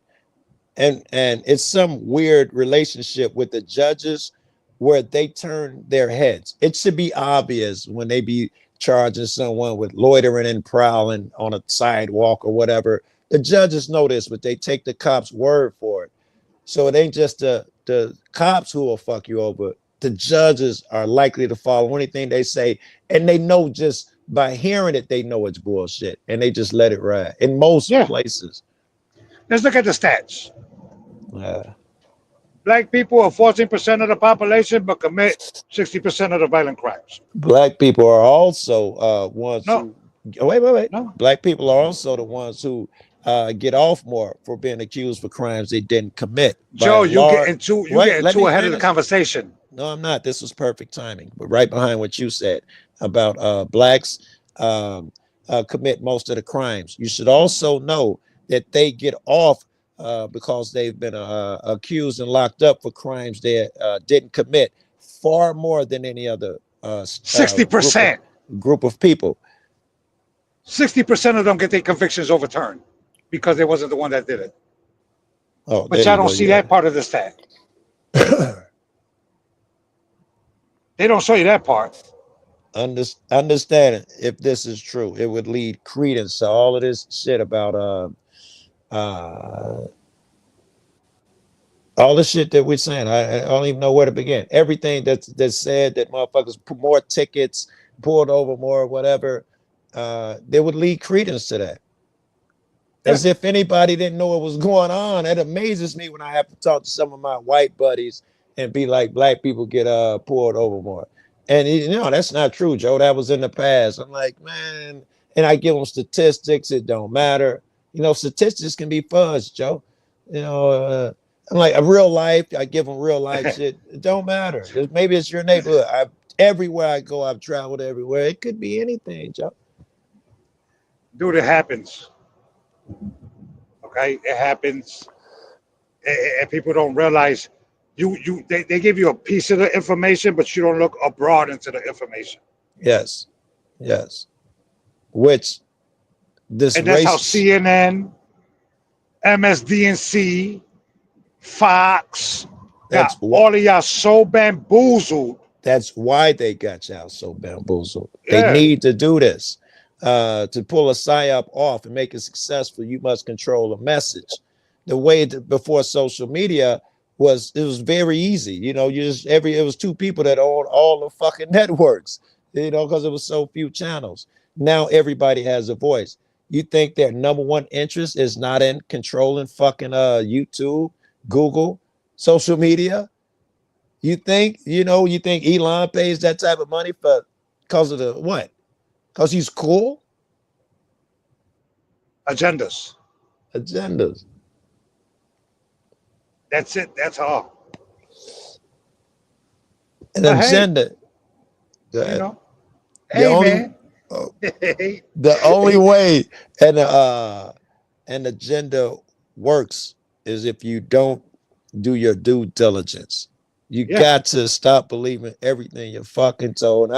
it's some weird relationship with the judges where they turn their heads. It should be obvious when they be charging someone with loitering and prowling on a sidewalk or whatever. The judges know this, but they take the cops' word for it. So it ain't just the cops who will fuck you over. The judges are likely to follow anything they say, and they know just by hearing it, they know it's bullshit, and they just let it ride in most Yeah. places. Let's look at the stats. Uh, Black people are 14% of the population, but commit 60% of the violent crimes. Black people are also ones No, who wait. no. Black people are also the ones who get off more for being accused for crimes they didn't commit by Joe, a large. you Wait, getting let too me ahead of the finish. conversation. No, I'm not. This was perfect timing, but right behind what you said about blacks commit most of the crimes. You should also know that they get off because they've been accused and locked up for crimes they didn't commit far more than any other Sixty group of percent. people. 60% of them get their convictions overturned because they wasn't the one that did it. Oh, But there y'all you don't go. see Yeah. that part of the stat. They don't show you that part. Understand if this is true, it would lead credence to all of this shit about uh All the shit that we're saying, I don't even know where to begin. Everything that's said that motherfuckers put more tickets, pulled over more, whatever, they would lead credence to that. As if anybody didn't know what was going on. It amazes me when I have to talk to some of my white buddies and be like, black people get pulled over more. And you know, that's not true, Joe. That was in the past. I'm like, man, and I give them statistics. It don't matter. You know, statistics can be fudged, Joe. You know, I'm like a real life. I give them real life shit. It don't matter. Maybe it's your neighborhood. Everywhere I go, I've traveled everywhere. It could be anything, Joe. Dude, it happens. Okay, it happens, and people don't realize they give you a piece of the information, but you don't look abroad into the information. Yes, yes. Which this And that's how race, CNN, MSDNC, Fox got that's why all of y'all so bamboozled. that's why they got y'all so bamboozled. They Yeah, need to do this. To pull a psyop off and make it successful, you must control a message. The way that before social media was very easy. You know, it was two people that owned all the fucking networks, you know, because it was so few channels. Now everybody has a voice. You think their number one interest is not in controlling fucking YouTube, Google, social media? You think Elon pays that type of money for because of the what? Because he's cool? agendas. Agendas. That's it. That's all. An But hey, agenda. you The, know, the hey only man. the only way an agenda works is if you don't do your due diligence. You Yeah. got to stop believing everything you're fucking told.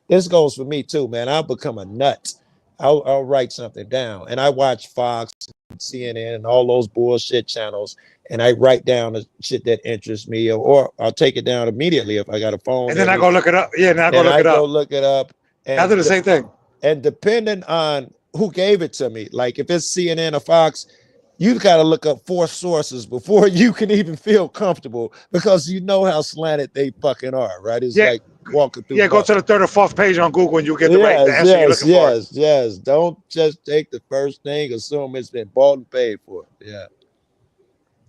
This goes for me too, man. I'll become a nut. I'll write something down, and I watch Fox, and CNN, and all those bullshit channels, and I write down the shit that interests me, or I'll take it down immediately if I got a phone And near then I me, go look it up. Yeah, and then I go and look I it go up. look it up. I do the And same thing. and depending on who gave it to me, like if it's CNN or Fox, you've got to look up 4 sources before you can even feel comfortable because you know how slanted they fucking are, right? It's Yeah, like walking through yeah. Go to butter. the third or fourth page on Google, and you get the Yes, answer you're yes, looking for. yes, yes. Don't just take the first thing, assume it's been bought and paid for. Yeah.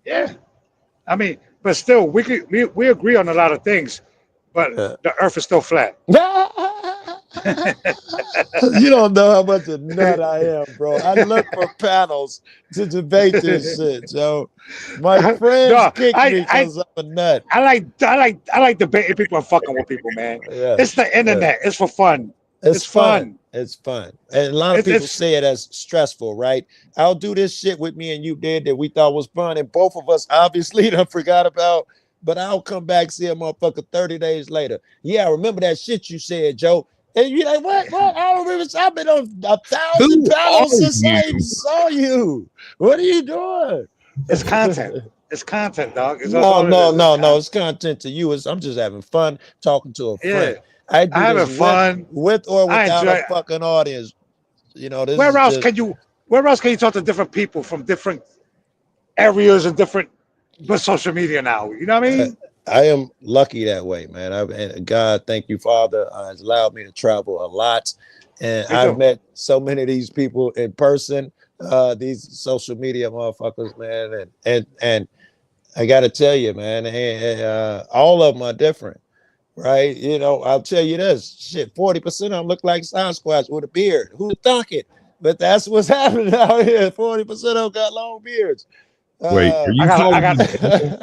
Yeah. I mean, but still, we agree on a lot of things, but Yeah. the Earth is still flat. You don't know how much a nut I am, bro. I look for panels to debate this shit, Joe. My friends No, kick me because I'm a nut. I like debating people and fucking with people, man. It's Yes, the yes. internet. It's for fun. It's It's fun. fun. It's fun. And a lot of people It's say it as stressful, right? I'll do this shit with me and you did that we thought was fun. And both of us obviously done forgot about, but I'll come back, see a motherfucker 30 days later. Yeah, I remember that shit you said, Joe. And you're like, what? I don't remember. I've been on 1,000 Who are panels since I even you? saw you. What are you doing? it's content. It's content, dog. That's No, all it no, is. It's no, no. content. It's content to you. I'm just having fun talking to a Yeah, friend. I I do this having fun. with or I without a enjoy. fucking audience. You know, this Where is else just can you? Where else can you talk to different people from different areas and different, but social media now? You know what I I, mean? I am lucky that way, man. And God, thank you, Father, has allowed me to travel a lot, and Me I've too. met so many of these people in person. These social media motherfuckers, man, and I got to tell you, man, all of them are different, right? You know, I'll tell you this: shit, 40% of them look like CaucSquatch with a beard. Who'd thunk it? But that's what's happening out here. 40% of them got long beards. Wait, are Uh, I you got. I calling got. me?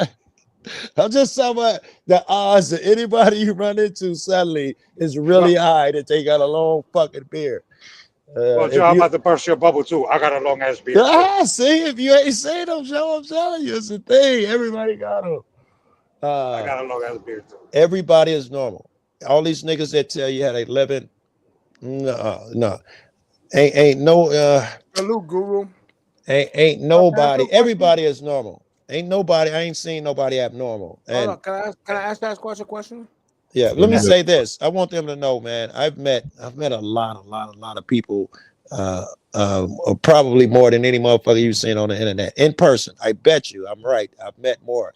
I'm just talking about the odds that anybody you run into suddenly is really Well, high that they got a long fucking beard. well, Joe, If I'm you about to burst your bubble too. I got a long ass beard too. see, if you ain't seen them, Joe, I'm telling you, it's a thing. Everybody got them. I Uh, got a long ass beard too. everybody is normal. All these niggas that tell you how they living, no, no, ain't no, Salute, Guru. ain't Can I ask you nobody. a question? Everybody is normal. Ain't nobody. I ain't seen nobody abnormal. Hold And on. Can I ask that squash a question? yeah, Let let me me Yeah. know. say this. I want them to know, man. I've met a lot of people, probably more than any motherfucker you've seen on the internet in person. I bet you, I'm right. I've met more.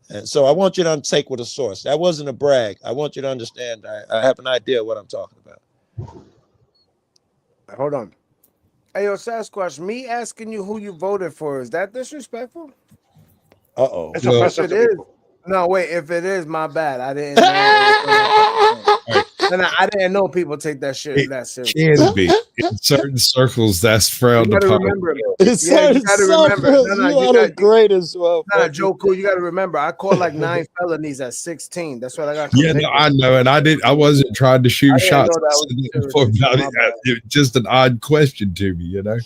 And so I want you to take with a source. That wasn't a brag. I want you to understand. I have an idea what I'm talking about. Hold on. Hey, yo, Sasquatch, me asking you who you voted for, is that disrespectful? Uh-oh. It's Well, offensive If to it is, people. no, wait, if it is, my bad. I didn't know it was gonna. And I didn't know people take that shit it that serious. can be in certain circles. That's You frowned gotta upon. remember. It's Yeah, you certain gotta remember. circles. No, You you are the got greatest, motherfucker. Joe Cool. You gotta remember. I caught like 9 felonies at 16. That's what I got Yeah, convicted. no, I know, and I wasn't trying to shoot I didn't shots. know that I was said that serious before issue. about My it. bad. It was just an odd question to me, you know.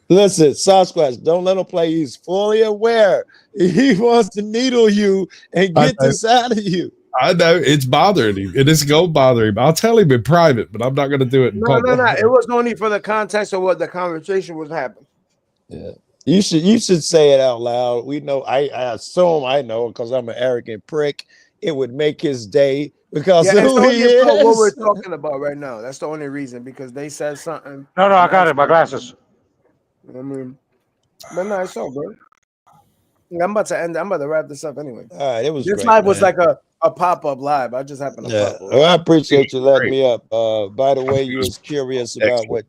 Listen, Sasquatch, don't let him play. He's fully aware. He wants to needle you and I get know. this out of you. I know it's bothering him. It is going to bother him. I'll tell him in private, but I'm not going to do it in No. public. It was only for the context of what the conversation was happening. Yeah. You should say it out loud. We know, I assume I know because I'm an arrogant prick. It would make his day because Yeah, of it's who only he about what we're is. talking about right now. That's the only reason, because they said something. No, I and got that's- it. My glasses. I mean, but no, it's all good. I'm about to end. I'm about to wrap this up anyway. All right, it was This great, live was man. like a pop-up live. I just happened to Yeah, pop up. well, I appreciate you letting Great. me up. By the way, you was curious about Excellent.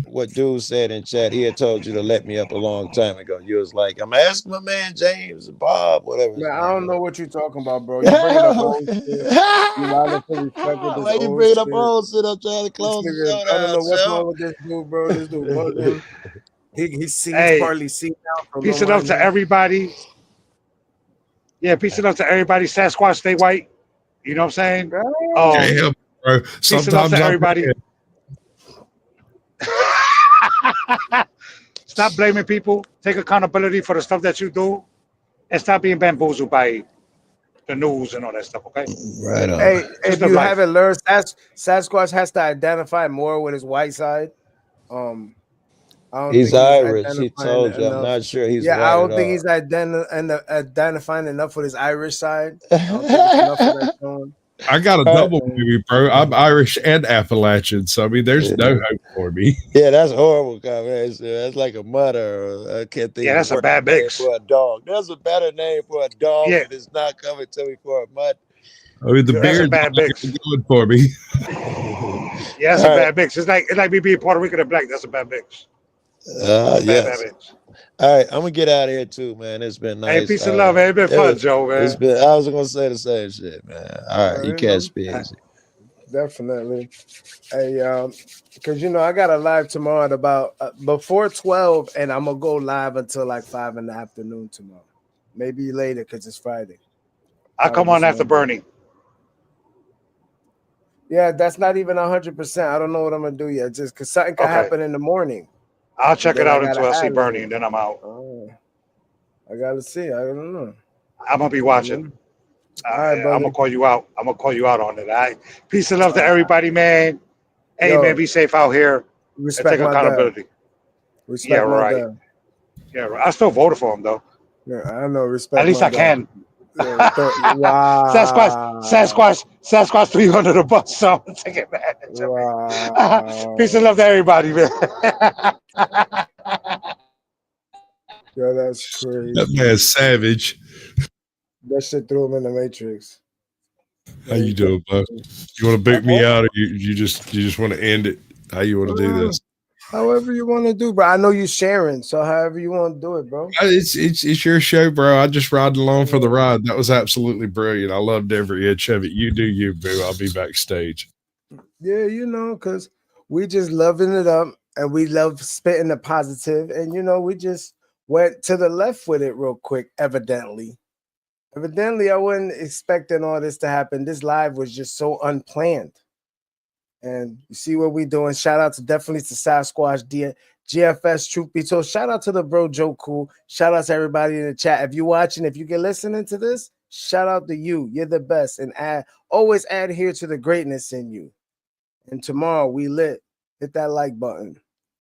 what dude said in chat. He had told you to let me up a long time ago. You was like, I'm asking my man James, Bob, whatever his Man, I name don't know was. what you're talking about, bro. You bringing up old shit. You wild for respect with this Why you old bringing shit. up old shit? I'm trying to This close the nigga, show I don't know what's wrong down, with this dude, bro. This dude bugging. He's Hey, partly seen out for peace low and love to minded. everybody. Yeah, peace and love to everybody. Sasquatch, stay white. You know what I'm saying? Can't help it, bro. Peace and love Sometimes to I'm everybody. Stop blaming people. Take accountability for the stuff that you do, and stop being bamboozled by the news and all that stuff. Okay, Right on. Hey, just if live you life. haven't learned, Sasquatch has to identify more with his white side. Um, I don't He's think he's Irish. He identifying told you. I'm enough. not sure he's Yeah, I white at don't think all. he's identifying enough with his Irish side. I don't think it's enough of that showing. I got a All right. double baby, bro. I'm Irish and Appalachian, so I mean, there's no hope for me. Yeah, that's horrible combination. That's like a mutter. I can't think Yeah, of a that's a worse bad name mix. for a dog. There's a better name for a dog, Yeah, and it's not coming to me for a mutt. I mean, the that's a beard's bad mix. going for me. Yeah, that's All a right. bad mix. It's like me being Puerto Rican and black. That's a bad mix. That's a bad Yes. mix. All right, I'm gonna get out of here too, man. It's been Hey, nice. peace and love, man. It's been fun, Joe, It's man. been. I was gonna say the same shit, man. All right, you catch me easy. Definitely. Hey, because I got a live tomorrow at about before 12, and I'm gonna go live until like 5 in the afternoon tomorrow. Maybe later because it's Friday. I come on after Bernie. Yeah, that's not even 100%. I don't know what I'm gonna do yet. Just because something could Okay. happen in the morning. I'll check it then I out gotta until I see add Bernie, it. and then I'm out. Oh, I gotta see. I don't know. I'm gonna be watching. All right, I'm brother. gonna call you out. I'm gonna call you out on it. All right. Peace and love to everybody, man. Hey, Yo, man, be safe out here and respect take my dad. accountability. Respect Yeah, my right. dad. Yeah, right. I still voted for him though. Yeah, I know. Respect. At least my I dad. can. Yeah, wow. Sasquatch 300 a bus, so I'm gonna take advantage of it. Wow. Peace and love to everybody, man. Yo, that's crazy. That man's savage. That shit threw him in the Matrix. How you doing, bro? You want to boot me out, or you just want to end it? How you want to do this? However you want to do, bro. I know you sharing, so however you want to do it, bro. It's your show, bro. I just ride along for the ride. That was absolutely brilliant. I loved every inch of it. You do you, boo. I'll be backstage. Yeah, because we just loving it up and we love spitting the positive, and we just went to the left with it real quick. Evidently, I wasn't expecting all this to happen. This live was just so unplanned. And you see what we doing. Shout out definitely to Sasquatch, GFS, Truth Be Told. Shout out to the bro Joe Cool. Shout out to everybody in the chat. If you're watching, if you get listening to this, shout out to you. You're the best. And always adhere to the greatness in you. And tomorrow we lit. Hit that like button.